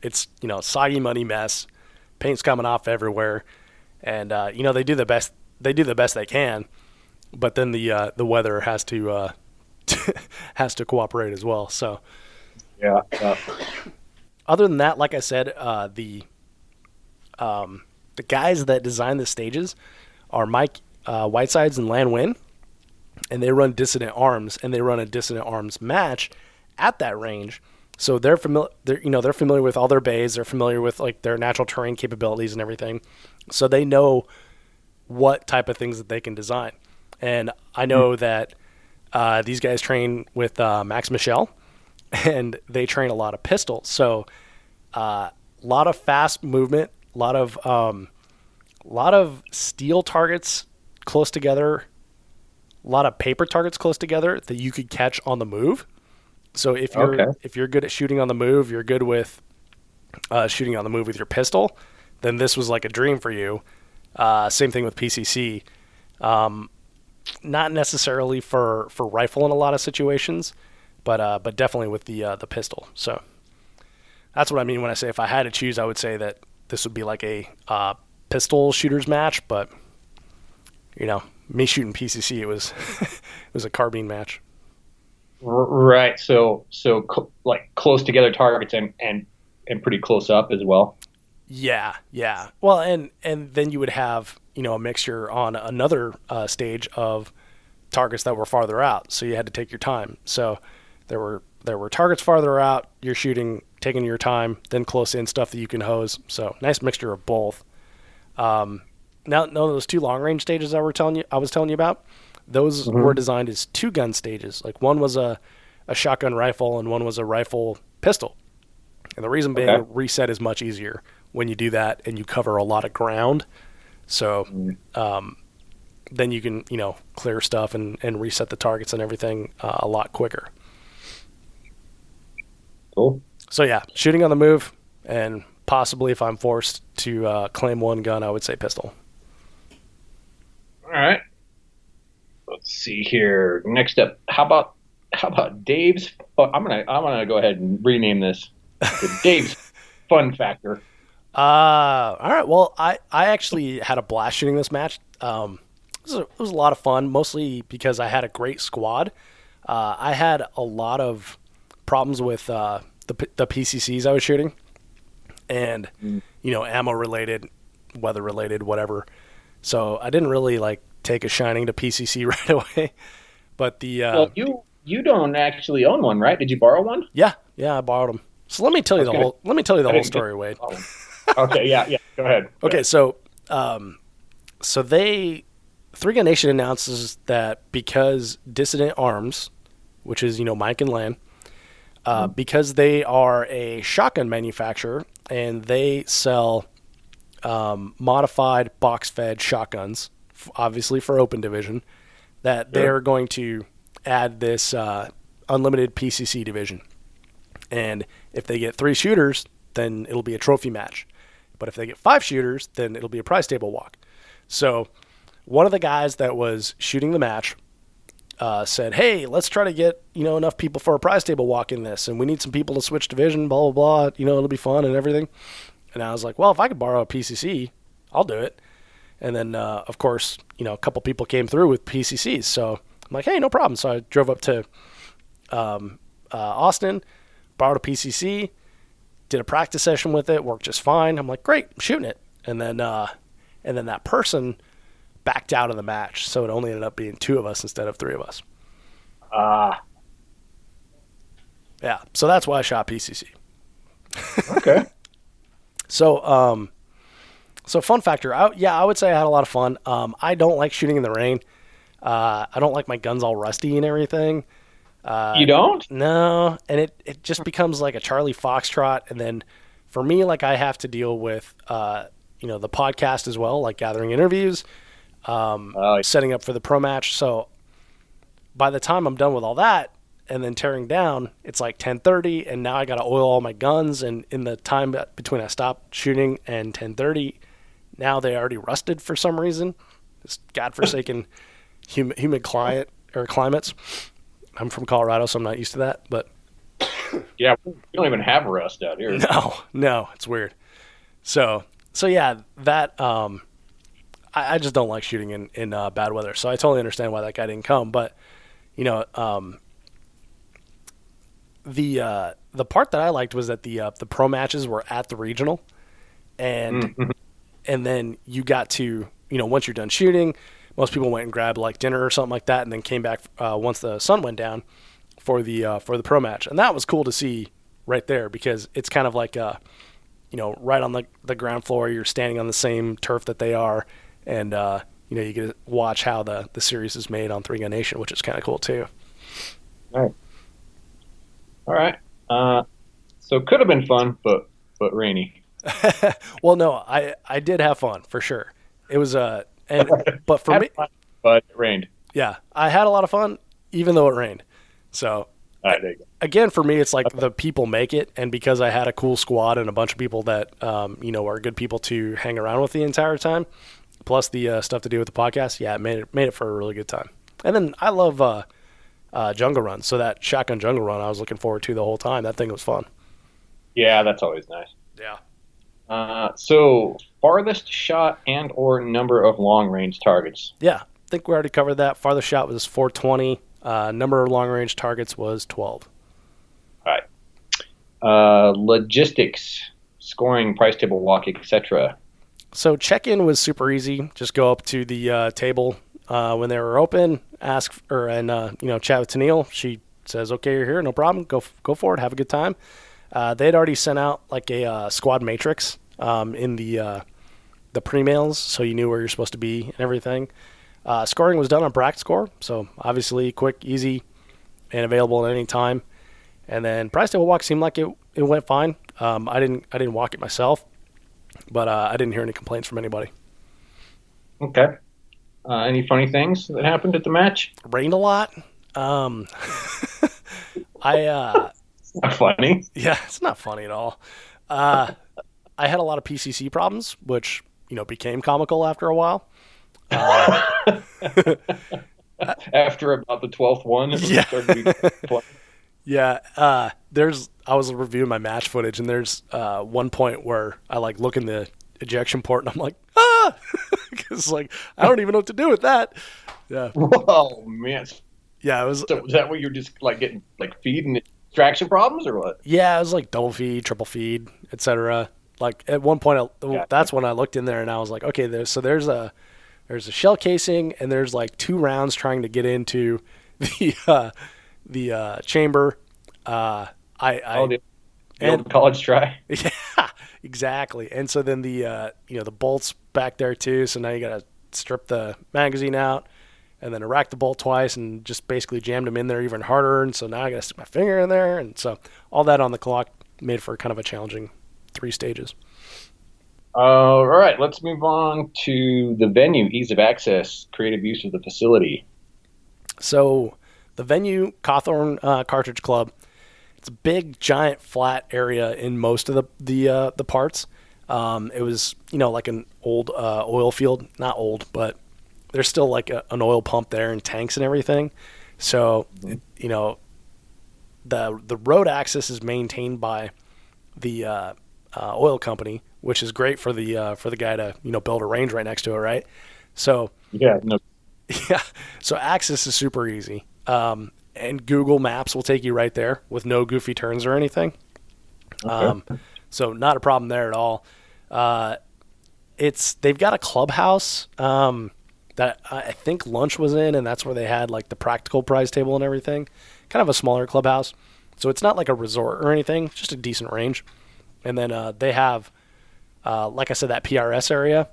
Speaker 2: it's, soggy, muddy mess. Paint's coming off everywhere. And, they do the best they can. But then the weather has to has to cooperate as well. So
Speaker 3: Yeah.
Speaker 2: other than that, like I said, the guys that design the stages are Mike Whitesides and Lan Win, and they run Dissident Arms, and they run a Dissident Arms match at that range. So they're familiar. They're familiar with all their bays. They're familiar with like their natural terrain capabilities and everything. So they know what type of things that they can design. And I know that these guys train with Max Michel, and they train a lot of pistols. So a lot of fast movement, a lot of steel targets close together, a lot of paper targets close together that you could catch on the move. So if you're good at shooting on the move, you're good with shooting on the move with your pistol, then this was like a dream for you. Same thing with PCC. Not necessarily for rifle in a lot of situations, but definitely with the pistol. So that's what I mean when I say if I had to choose, I would say that this would be like a pistol shooters match. But me shooting PCC, it was it was a carbine match.
Speaker 3: Right. So like close together targets and pretty close up as well.
Speaker 2: Yeah. Well, and then you would have a mixture on another stage of targets that were farther out, so you had to take your time. So there were targets farther out. You're shooting, taking your time, then close in stuff that you can hose. So nice mixture of both. Now, those two long range stages I was telling you about, those were designed as 2-gun stages. Like one was a shotgun rifle and one was a rifle pistol. And the reason being, reset is much easier when you do that and you cover a lot of ground. So then you can, clear stuff and reset the targets and everything a lot quicker.
Speaker 3: Cool.
Speaker 2: So yeah, shooting on the move, and possibly if I'm forced to claim one gun, I would say pistol.
Speaker 3: All right. Let's see here. Next up, how about Dave's? I'm gonna go ahead and rename this to Dave's Fun Factor.
Speaker 2: All right. Well, I actually had a blast shooting this match. It was a lot of fun, mostly because I had a great squad. I had a lot of problems with the PCCs I was shooting, and ammo related, weather related, whatever. So I didn't really take a shining to PCC right away. But
Speaker 3: well, you don't actually own one, right? Did you borrow one?
Speaker 2: Yeah, I borrowed them. So let me tell you the whole story, Wade.
Speaker 3: Okay, yeah, go ahead.
Speaker 2: Okay, so Three Gun Nation announces that because Dissident Arms, which is Mike and Lan, because they are a shotgun manufacturer and they sell modified box-fed shotguns, obviously for open division, that they're going to add this unlimited PCC division. And if they get 3 shooters, then it'll be a trophy match. But if they get 5 shooters, then it'll be a prize table walk. So one of the guys that was shooting the match said, hey, let's try to get enough people for a prize table walk in this, and we need some people to switch division, blah, blah, blah. It'll be fun and everything. And I was like, well, if I could borrow a PCC, I'll do it. And then, of course, a couple people came through with PCCs. So I'm like, hey, no problem. So I drove up to Austin, borrowed a PCC, did a practice session with it, worked just fine. I'm like, great, I'm shooting it. And then that person backed out of the match, so it only ended up being 2 of us instead of 3 of us. Yeah, so that's why I shot PCC.
Speaker 3: Okay.
Speaker 2: So fun factor, I would say I had a lot of fun. I don't like shooting in the rain. I don't like my guns all rusty and everything.
Speaker 3: You don't?
Speaker 2: No, and it just becomes like a Charlie Foxtrot, and then for me, like I have to deal with the podcast as well, like gathering interviews, setting up for the pro match. So by the time I'm done with all that and then tearing down, it's like 10:30, and now I got to oil all my guns. And in the time between I stopped shooting and 10:30, now they already rusted for some reason. This godforsaken humid climates. I'm from Colorado, so I'm not used to that. But
Speaker 3: yeah, we don't even have rust out here.
Speaker 2: No, it's weird. So yeah, that I just don't like shooting in bad weather. So I totally understand why that guy didn't come. But the part that I liked was that the pro matches were at the regional, and then you got to once you're done shooting, most people went and grabbed like dinner or something like that, and then came back once the sun went down for the pro match, and that was cool to see right there because it's kind of like right on the ground floor. You're standing on the same turf that they are, and you get to watch how the series is made on Three Gun Nation, which is kind of cool too.
Speaker 3: All right. So it could have been fun, but rainy.
Speaker 2: Well, no, I did have fun for sure. It was but for me,
Speaker 3: fun, but it rained.
Speaker 2: Yeah, I had a lot of fun, even though it rained. So again, for me, it's like the people make it, and because I had a cool squad and a bunch of people that are good people to hang around with the entire time, plus the stuff to do with the podcast. Yeah, it made it for a really good time. And then I love jungle run, so that shotgun jungle run I was looking forward to the whole time. That thing was fun.
Speaker 3: Yeah, that's always nice.
Speaker 2: Yeah.
Speaker 3: So farthest shot and or number of long range targets.
Speaker 2: Yeah, I think we already covered that. Farthest shot was 420. Number of long range targets was 12.
Speaker 3: All right. Logistics, scoring, price table walk, etc.
Speaker 2: So check-in was super easy. Just go up to the table when they were open, ask her, and chat with Tennille. She says, "Okay, you're here, no problem. Go for it. Have a good time." They had already sent out like a squad matrix in the pre-mails, so you knew where you're supposed to be and everything. Scoring was done on bracket score, so obviously quick, easy, and available at any time. And then price table walk seemed like it went fine. I didn't walk it myself, but I didn't hear any complaints from anybody.
Speaker 3: Okay. Any funny things that happened at the match?
Speaker 2: It rained a lot.
Speaker 3: Not funny.
Speaker 2: Yeah, it's not funny at all. I had a lot of PCC problems, which became comical after a while.
Speaker 3: After about the 12th one,
Speaker 2: yeah. I was reviewing my match footage, and there's one point where I like look in the ejection port, and I'm like, because like I don't even know what to do with that. Yeah.
Speaker 3: Whoa, man.
Speaker 2: Yeah, it was.
Speaker 3: So was that what you're just like getting like feed and extraction problems or what?
Speaker 2: Yeah, it was like double feed, triple feed, etc. Like at one point, that's when I looked in there and I was like, okay, there's a shell casing and there's like 2 rounds trying to get into the chamber.
Speaker 3: The old college try.
Speaker 2: Yeah, exactly. And so then the bolts back there too. So now you got to strip the magazine out and then rack the bolt twice and just basically jammed them in there even harder. And so now I got to stick my finger in there. And so all that on the clock made for kind of a challenging 3 stages.
Speaker 3: All right, let's move on to the venue, ease of access, creative use of the facility.
Speaker 2: So the venue, Cawthorn Cartridge Club, it's a big, giant, flat area in most of the parts. It was, like an old oil field. Not old, but there's still like an oil pump there and tanks and everything. So, the road access is maintained by the oil company, which is great for the guy to build a range right next to it, right? So
Speaker 3: yeah.
Speaker 2: So access is super easy, and Google Maps will take you right there with no goofy turns or anything. Okay. So not a problem there at all. They've got a clubhouse that I think lunch was in, and that's where they had like the practical prize table and everything. Kind of a smaller clubhouse. So it's not like a resort or anything, just a decent range. And then they have, like I said, that PRS area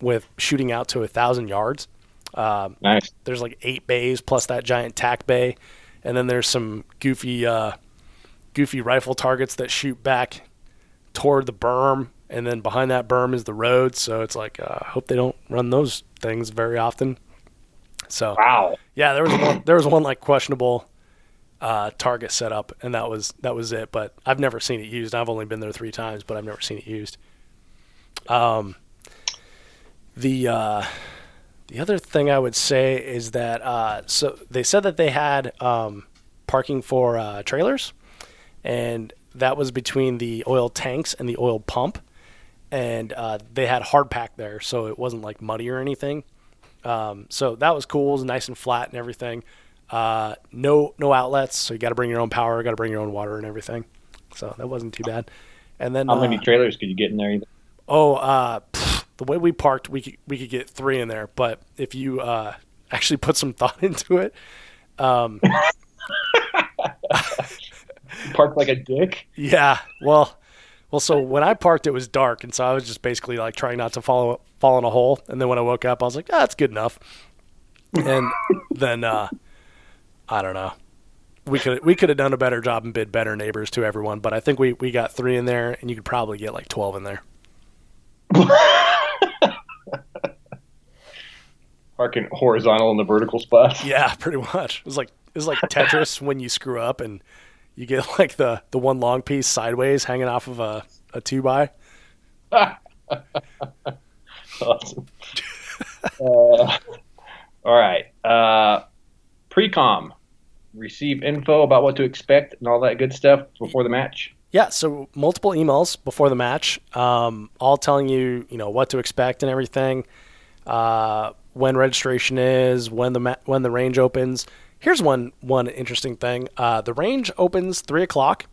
Speaker 2: with shooting out to 1,000 yards.
Speaker 3: Nice.
Speaker 2: There's like 8 bays plus that giant tack bay. And then there's some goofy rifle targets that shoot back toward the berm. And then behind that berm is the road. So it's like, I hope they don't run those things very often. So,
Speaker 3: wow.
Speaker 2: Yeah, there was one like questionable target set up, and that was it. But I've never seen it used. I've only been there 3 times, but I've never seen it used. The other thing I would say is that so they said that they had parking for trailers, and that was between the oil tanks and the oil pump, and they had hard pack there, so it wasn't like muddy or anything. So that was cool. It was nice and flat and everything. No outlets, so you got to bring your own power, got to bring your own water and everything. So that wasn't too bad. And then
Speaker 3: how many trailers could you get in there?
Speaker 2: The way we parked, we could get 3 in there. But if you actually put some thought into it,
Speaker 3: Parked like a dick.
Speaker 2: Yeah. Well. So when I parked, it was dark, and so I was just basically like trying not to fall in a hole. And then when I woke up, I was like, that's good enough. And then I don't know. We could have done a better job and bid better neighbors to everyone, but I think we got 3 in there, and you could probably get like 12 in there.
Speaker 3: Parking horizontal in the vertical spots.
Speaker 2: Yeah, pretty much. It was like Tetris when you screw up and you get like the one long piece sideways hanging off of a 2x.
Speaker 3: Awesome. All right. Pre-com. Receive info about what to expect and all that good stuff before the match.
Speaker 2: Yeah, so multiple emails before the match, all telling you, what to expect and everything, when registration is, when the range opens. Here's one interesting thing. The range opens 3:00,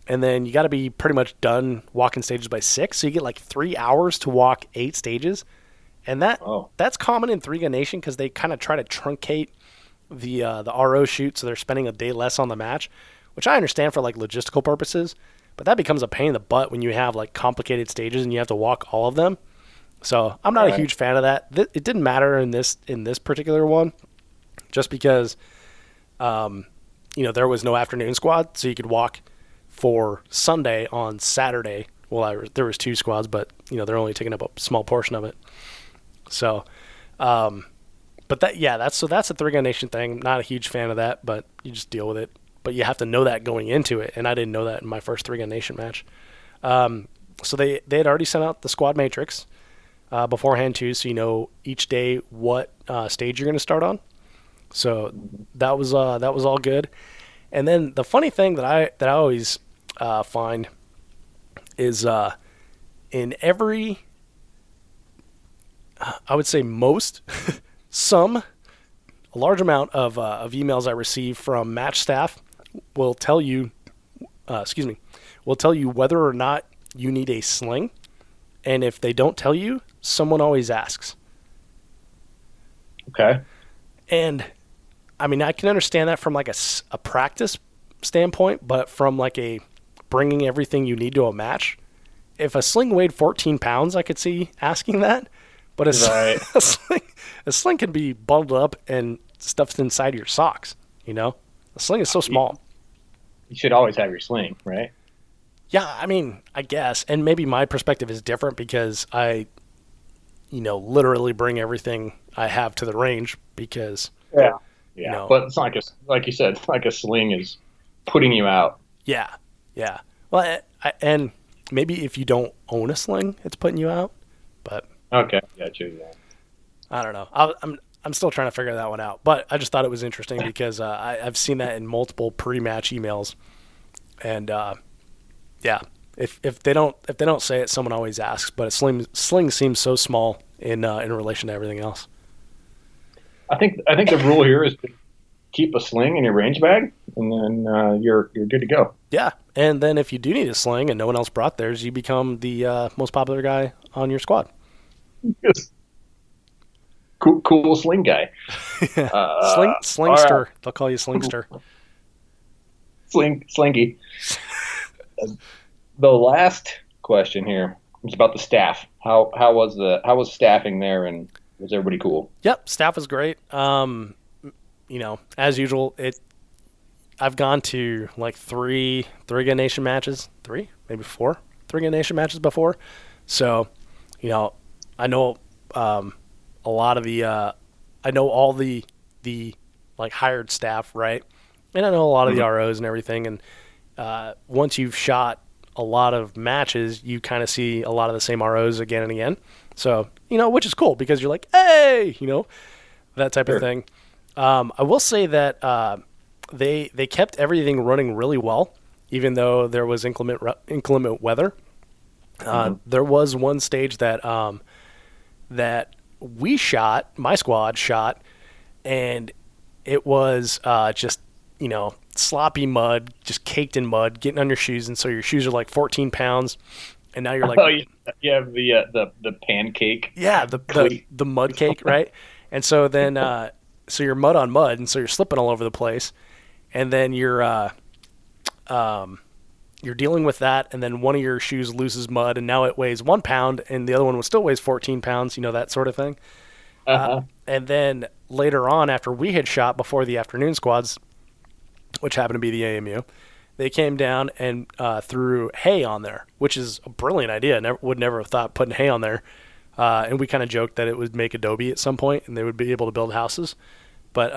Speaker 2: and then you got to be pretty much done walking stages by 6. So you get like 3 hours to walk 8 stages, and that's common in 3 Gun Nation because they kind of try to truncate the RO shoot, so they're spending a day less on the match, which I understand for like logistical purposes, but that becomes a pain in the butt when you have like complicated stages and you have to walk all of them. So I'm not a huge fan of that. It didn't matter in this particular one, just because there was no afternoon squad, so you could walk for Sunday on Saturday. Well, there was 2 squads, but they're only taking up a small portion of it. So, but that's a 3 Gun Nation thing. Not a huge fan of that, but you just deal with it. But you have to know that going into it, and I didn't know that in my first 3 Gun Nation match. So they had already sent out the squad matrix beforehand too, so you know each day what stage you're going to start on. So that was all good. And then the funny thing that I always find is in every, I would say most, a large amount of emails I receive from match staff will tell you, whether or not you need a sling. And if they don't tell you, someone always asks.
Speaker 3: Okay.
Speaker 2: And I mean, I can understand that from like a practice standpoint, but from like a bringing everything you need to a match, if a sling weighed 14 pounds, I could see asking that. But a sling can be bundled up and stuffed inside your socks. A sling is so small.
Speaker 3: You should always have your sling, right?
Speaker 2: Yeah, I mean, I guess. And maybe my perspective is different because I, literally bring everything I have to the range because...
Speaker 3: Yeah. But it's not like you said, it's like a sling is putting you out.
Speaker 2: Yeah. Well, and maybe if you don't own a sling, it's putting you out. But...
Speaker 3: Okay, gotcha. Yeah.
Speaker 2: I don't know. I'm still trying to figure that one out. But I just thought it was interesting because I've seen that in multiple pre-match emails. And... yeah, if they don't say it, someone always asks. But a sling seems so small in relation to everything else.
Speaker 3: I think the rule here is to keep a sling in your range bag, and then you're good to go.
Speaker 2: Yeah, and then if you do need a sling and no one else brought theirs, you become the most popular guy on your squad.
Speaker 3: Yes. cool sling guy. All
Speaker 2: Slingster.
Speaker 3: right.
Speaker 2: They'll call you Slingster.
Speaker 3: Slinky. The last question here is about the staff. How was staffing there, and was everybody cool?
Speaker 2: Yep, staff was great. As usual, I've gone to like three Gun Nation matches, three, maybe four, 3 Gun Nation matches before. So, I know a lot of I know all the like hired staff, right? And I know a lot of the ROs and everything. And once you've shot a lot of matches, you kind of see a lot of the same ROs again and again. So, which is cool because you're like, hey, that type of thing. I will say that they kept everything running really well, even though there was inclement weather. There was one stage that my squad shot, and it was just sloppy mud, just caked in mud, getting on your shoes, and so your shoes are like 14 pounds, and now you're like,
Speaker 3: oh, you have the pancake.
Speaker 2: Yeah, the mud cake, right? And so then so you're mud on mud, and so you're slipping all over the place, and then you're dealing with that, and then one of your shoes loses mud, and now it weighs 1 pound, and the other one still weighs 14 pounds, that sort of thing. And then later on, after we had shot before the afternoon squads, which happened to be the AMU, they came down and threw hay on there, which is a brilliant idea. Would never have thought putting hay on there. And we kind of joked that it would make adobe at some point, and they would be able to build houses. But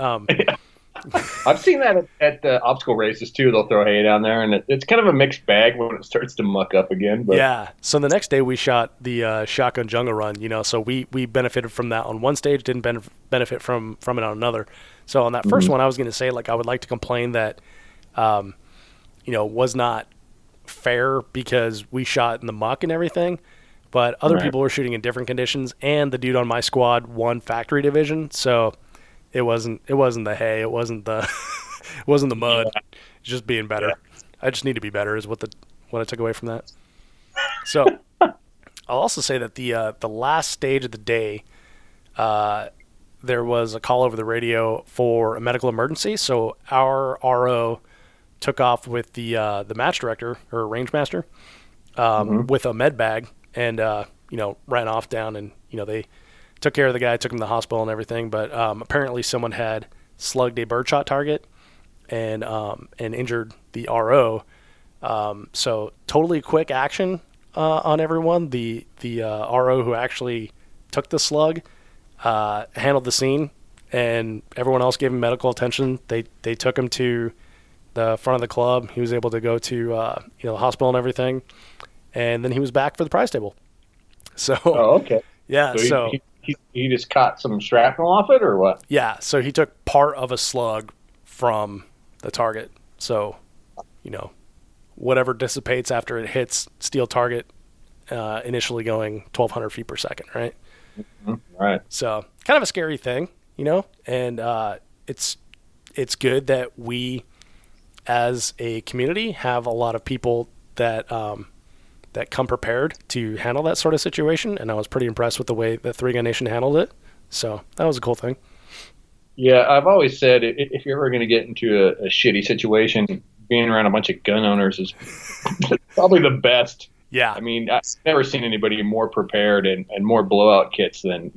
Speaker 3: I've seen that at the obstacle races too. They'll throw hay down there, and it's kind of a mixed bag when it starts to muck up again. But.
Speaker 2: Yeah. So the next day we shot the shotgun jungle run. So we benefited from that on one stage, didn't benefit from it on another. So on that first one, I was going to say I would like to complain that, was not fair because we shot in the muck and everything. But other people were shooting in different conditions, and the dude on my squad won factory division, so it wasn't the hay, it wasn't the mud, it's just being better. Yeah. I just need to be better is what I took away from that. So I'll also say that the last stage of the day, there was a call over the radio for a medical emergency. So our RO took off with the match director or range master with a med bag. And, ran off down, and, they took care of the guy, took him to the hospital and everything. But apparently someone had slugged a birdshot target and injured the RO. So totally quick action on everyone. The RO who actually took the slug handled the scene, and everyone else gave him medical attention. They took him to the front of the club. He was able to go to the hospital and everything. And then he was back for the prize table. So,
Speaker 3: okay.
Speaker 2: Yeah.
Speaker 3: So he just caught some shrapnel off it, or what?
Speaker 2: Yeah. So he took part of a slug from the target. So, whatever dissipates after it hits steel target, initially going 1,200 feet per second, right?
Speaker 3: Mm-hmm. Right.
Speaker 2: So kind of a scary thing, and it's good that we, as a community, have a lot of people that come prepared to handle that sort of situation, and I was pretty impressed with the way the 3 Gun Nation handled it. So that was a cool thing.
Speaker 3: Yeah, I've always said if you're ever going to get into a shitty situation, being around a bunch of gun owners is probably the best.
Speaker 2: Yeah.
Speaker 3: I mean, I've never seen anybody more prepared and more blowout kits than,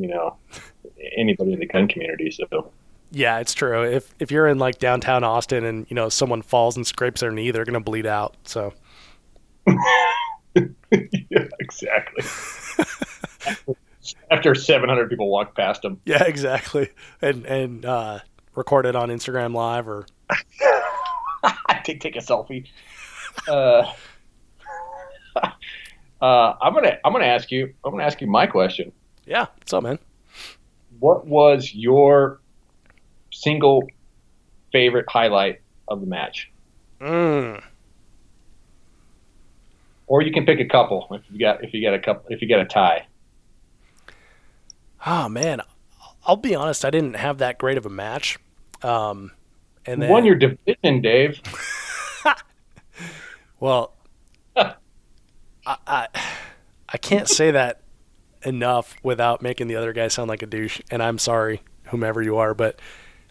Speaker 3: anybody in the gun community. So.
Speaker 2: Yeah, it's true. If you're in like downtown Austin and, someone falls and scrapes their knee, they're going to bleed out. So.
Speaker 3: Yeah, exactly. After 700 people walk past them.
Speaker 2: Yeah, exactly. And record it on Instagram Live or
Speaker 3: take a selfie. I'm gonna ask you my question.
Speaker 2: Yeah, what's up, man?
Speaker 3: What was your single favorite highlight of the match? Or you can pick a couple if you got a tie.
Speaker 2: Oh man, I'll be honest. I didn't have that great of a match. And then,
Speaker 3: you won your division, Dave.
Speaker 2: Well, I can't say that enough without making the other guy sound like a douche. And I'm sorry, whomever you are, but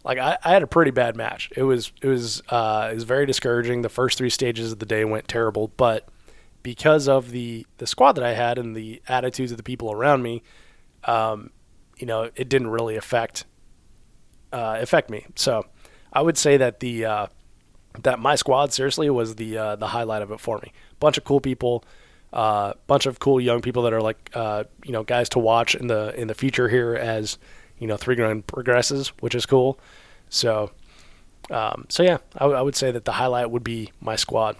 Speaker 2: like I had a pretty bad match. It was very discouraging. The first 3 stages of the day went terrible, but because of the squad that I had and the attitudes of the people around me, it didn't really affect me. So I would say that that my squad seriously was the highlight of it for me. Bunch of cool people, bunch of cool young people that are like guys to watch in the future here as 3 Gun progresses, which is cool. So yeah, I would say that the highlight would be my squad.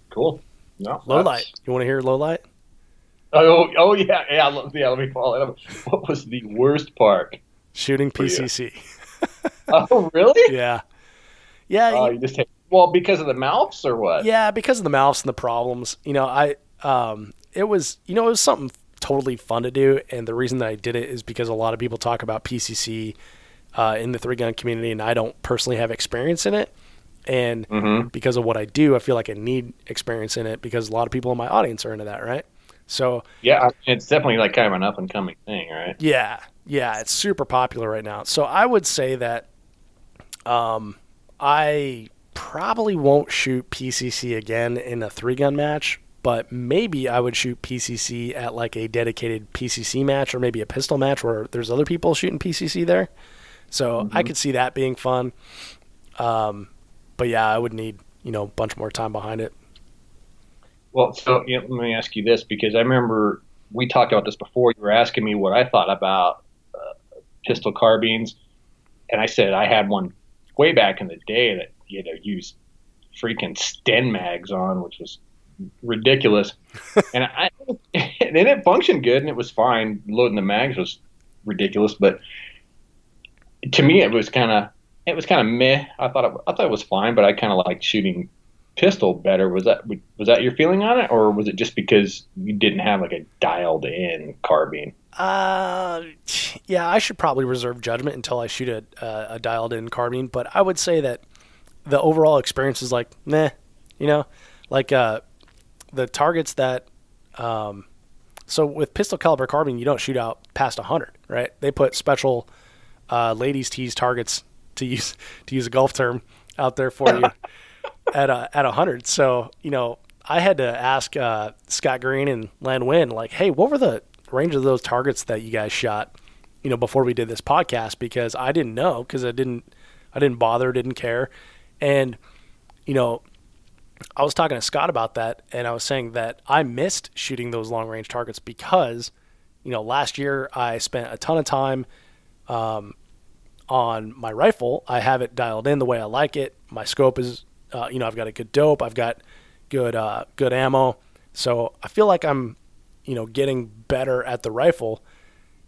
Speaker 3: Cool. No,
Speaker 2: Low light. You want to hear low light?
Speaker 3: Oh yeah. Let me follow it up. What was the worst part?
Speaker 2: Shooting PCC.
Speaker 3: Oh, really?
Speaker 2: Yeah.
Speaker 3: Oh, you just because of the mouths or what?
Speaker 2: Yeah, because of the mouths and the problems. It was something totally fun to do, and the reason that I did it is because a lot of people talk about PCC in the 3 Gun community, and I don't personally have experience in it. And because of what I do, I feel like I need experience in it because a lot of people in my audience are into that, right? So
Speaker 3: yeah, it's definitely like kind of an up and coming thing, right?
Speaker 2: Yeah, it's super popular right now. So I would say that I probably won't shoot PCC again in a 3 Gun match, but maybe I would shoot PCC at like a dedicated PCC match or maybe a pistol match where there's other people shooting PCC there. So I could see that being fun. But yeah, I would need, a bunch more time behind it.
Speaker 3: Well, so let me ask you this, because I remember we talked about this before. You were asking me what I thought about pistol carbines, and I said I had one way back in the day that used freaking Sten mags on, which was ridiculous. and it functioned good and it was fine. Loading the mags was ridiculous, but to me it was kind of meh. I thought it was fine, but I kind of liked shooting pistol better. Was that your feeling on it, or was it just because you didn't have like a dialed in carbine?
Speaker 2: Yeah, I should probably reserve judgment until I shoot a dialed in carbine, but I would say that the overall experience is like meh, like the targets that so with pistol caliber carbine you don't shoot out past 100, right? They put special ladies tease targets, to use a golf term, out there for you at 100. So I had to ask Scott Green and Len Wynn, like, hey, what were the range of those targets that you guys shot before we did this podcast, because I didn't know, because I didn't bother, didn't care. And I was talking to Scott about that, and I was saying that I missed shooting those long range targets because last year I spent a ton of time on my rifle. I have it dialed in the way I like it. My scope is, I've got a good dope. I've got good ammo. So I feel like I'm, getting better at the rifle.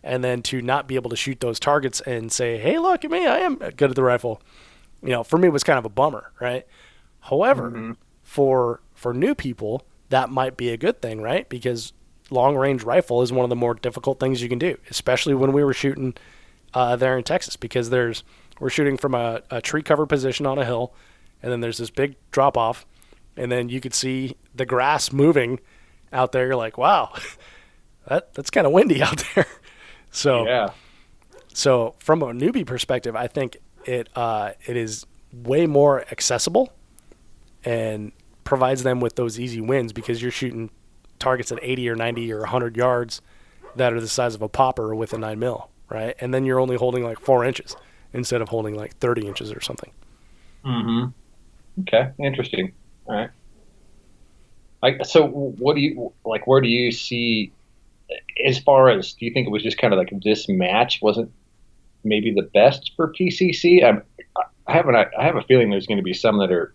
Speaker 2: And then to not be able to shoot those targets and say, hey, look at me, I am good at the rifle, for me it was kind of a bummer, right? However, for new people, that might be a good thing, right? Because long range rifle is one of the more difficult things you can do, especially when we were shooting there in Texas, because we're shooting from a tree cover position on a hill, and then there's this big drop off, and then you could see the grass moving out there. You're like, wow, that's kind of windy out there. So
Speaker 3: yeah.
Speaker 2: So from a newbie perspective, I think it is way more accessible and provides them with those easy wins, because you're shooting targets at 80 or 90 or 100 yards that are the size of a popper with a 9mm. Right? And then you're only holding like 4 inches instead of holding like 30 inches or something.
Speaker 3: Okay. Interesting. All right. So what do you like? Where do you see, as far as, do you think it was just kind of like this match wasn't maybe the best for PCC? I have a feeling there's going to be some that are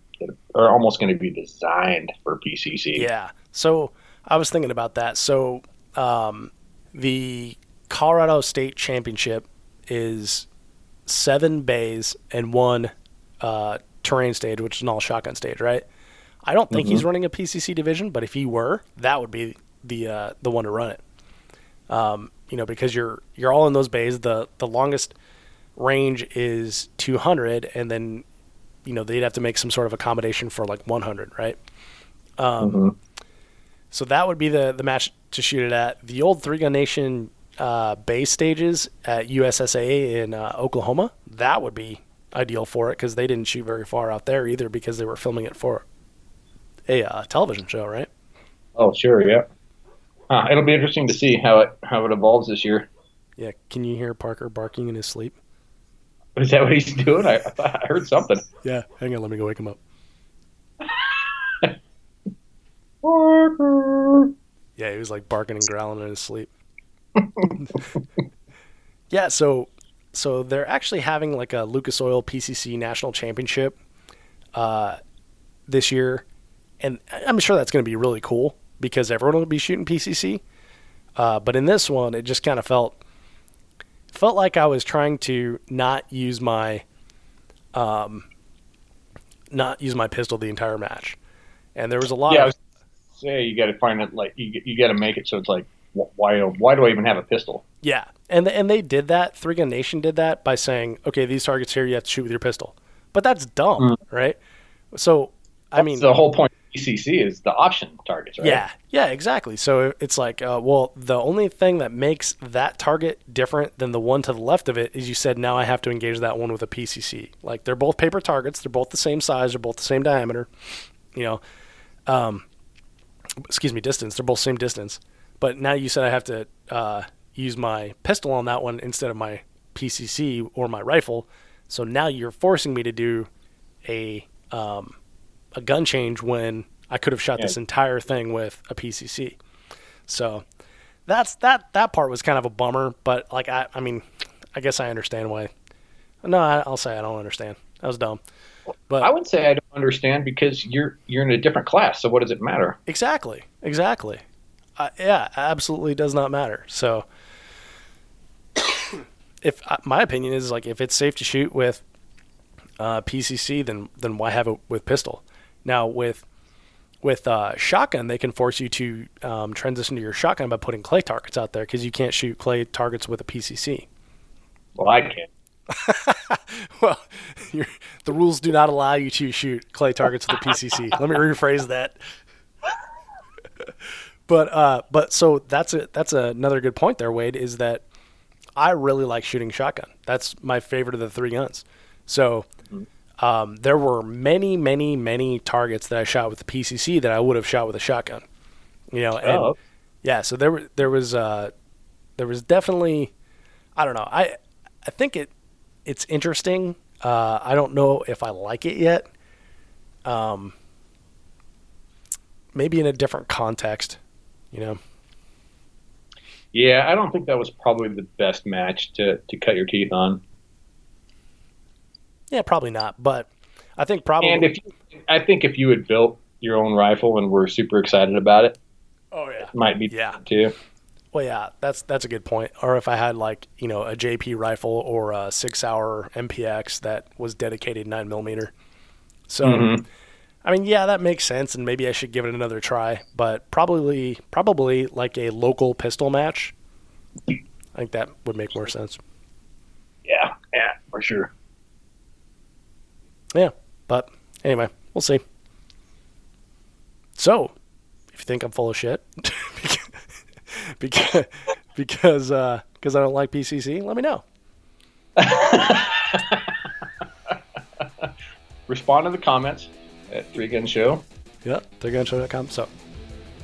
Speaker 3: almost going to be designed for PCC.
Speaker 2: Yeah. So I was thinking about that. So the Colorado State Championship is 7 bays and 1 terrain stage, which is an all shotgun stage, right? I don't think he's running a PCC division, but if he were, that would be the one to run it. Because you're all in those bays. The longest range is 200, and then they'd have to make some sort of accommodation for like 100, right? So that would be the match to shoot it at. The old Three Gun Nation base stages at USSA in Oklahoma, that would be ideal for it because they didn't shoot very far out there either because they were filming it for a television show, right?
Speaker 3: Oh, sure, yeah. It'll be interesting to see how it evolves this year.
Speaker 2: Yeah, can you hear Parker barking in his sleep?
Speaker 3: Is that what he's doing? I thought I heard something.
Speaker 2: Yeah, hang on, let me go wake him up.
Speaker 3: Parker.
Speaker 2: Yeah, he was like barking and growling in his sleep. Yeah, so they're actually having like a Lucas Oil PCC National Championship this year, and I'm sure that's going to be really cool because everyone will be shooting PCC. But in this one, it just kind of felt like I was trying to not use my pistol the entire match, and there was a lot.
Speaker 3: Yeah,
Speaker 2: of,
Speaker 3: I was say you got to find it like you got to make it so it's like why do I even have a pistol?
Speaker 2: Yeah, and they did that. Three Gun Nation did that by saying, okay, these targets here you have to shoot with your pistol, but that's dumb, right? So
Speaker 3: That's the whole point of PCC is the option targets, right?
Speaker 2: Yeah, exactly. So it's like, well, the only thing that makes that target different than the one to the left of it is you said now I have to engage that one with a PCC. Like they're both paper targets, they're both the same size, they're both the same diameter, distance. They're both same distance. But now you said I have to use my pistol on that one instead of my PCC or my rifle. So now you're forcing me to do a gun change when I could have shot this entire thing with a PCC. So that part was kind of a bummer, but like I mean, I guess I understand why. No, I'll say I don't understand. That was dumb. But
Speaker 3: I would say I don't understand because you're in a different class. So what does it matter?
Speaker 2: Exactly. Yeah, absolutely does not matter. So if my opinion is like if it's safe to shoot with PCC, then why have it with pistol? Now with shotgun, they can force you to transition to your shotgun by putting clay targets out there because you can't shoot clay targets with a PCC.
Speaker 3: Well, I can.
Speaker 2: Well, the rules do not allow you to shoot clay targets with a PCC. Let me rephrase that. But so that's another good point there, Wade, is that I really like shooting shotgun. That's my favorite of the three guns. So there were many, many, many targets that I shot with the PCC that I would have shot with a shotgun. And yeah, so there was definitely, I don't know. I think it's interesting. I don't know if I like it yet. Maybe in a different context,
Speaker 3: Yeah, I don't think that was probably the best match to cut your teeth on.
Speaker 2: Yeah, probably not. But I think probably.
Speaker 3: And if you had built your own rifle and were super excited about it,
Speaker 2: oh yeah,
Speaker 3: it might be too.
Speaker 2: Well, yeah, that's a good point. Or if I had like a JP rifle or a 6-hour MPX that was dedicated 9mm. So, I mean, yeah, that makes sense, and maybe I should give it another try. But probably like a local pistol match. I think that would make more sense.
Speaker 3: Yeah, for sure.
Speaker 2: Yeah, but anyway, we'll see. So, if you think I'm full of shit, because I don't like PCC, let me know.
Speaker 3: Respond to the comments at 3Gun Show.
Speaker 2: Yep, 3gunshow.com.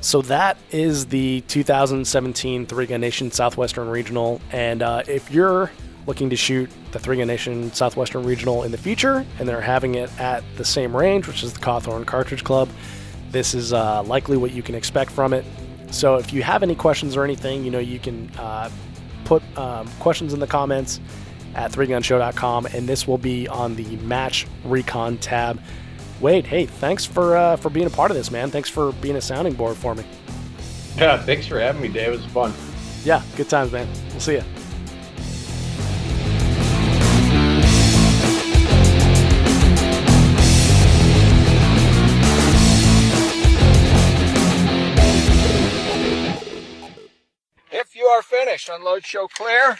Speaker 2: So that is the 2017 Three Gun Nation Southwestern Regional, and if you're looking to shoot the Three Gun Nation Southwestern Regional in the future, and they're having it at the same range, which is the Cawthorn Cartridge Club, this is likely what you can expect from it. So if you have any questions or anything, you can put questions in the comments at 3gunshow.com, and this will be on the Match Recon tab. Wade, hey, thanks for being a part of this, man. Thanks for being a sounding board for me.
Speaker 3: Yeah, thanks for having me, Dave. It was fun.
Speaker 2: Yeah, good times, man. We'll see you.
Speaker 1: If you are finished, unload, show clear.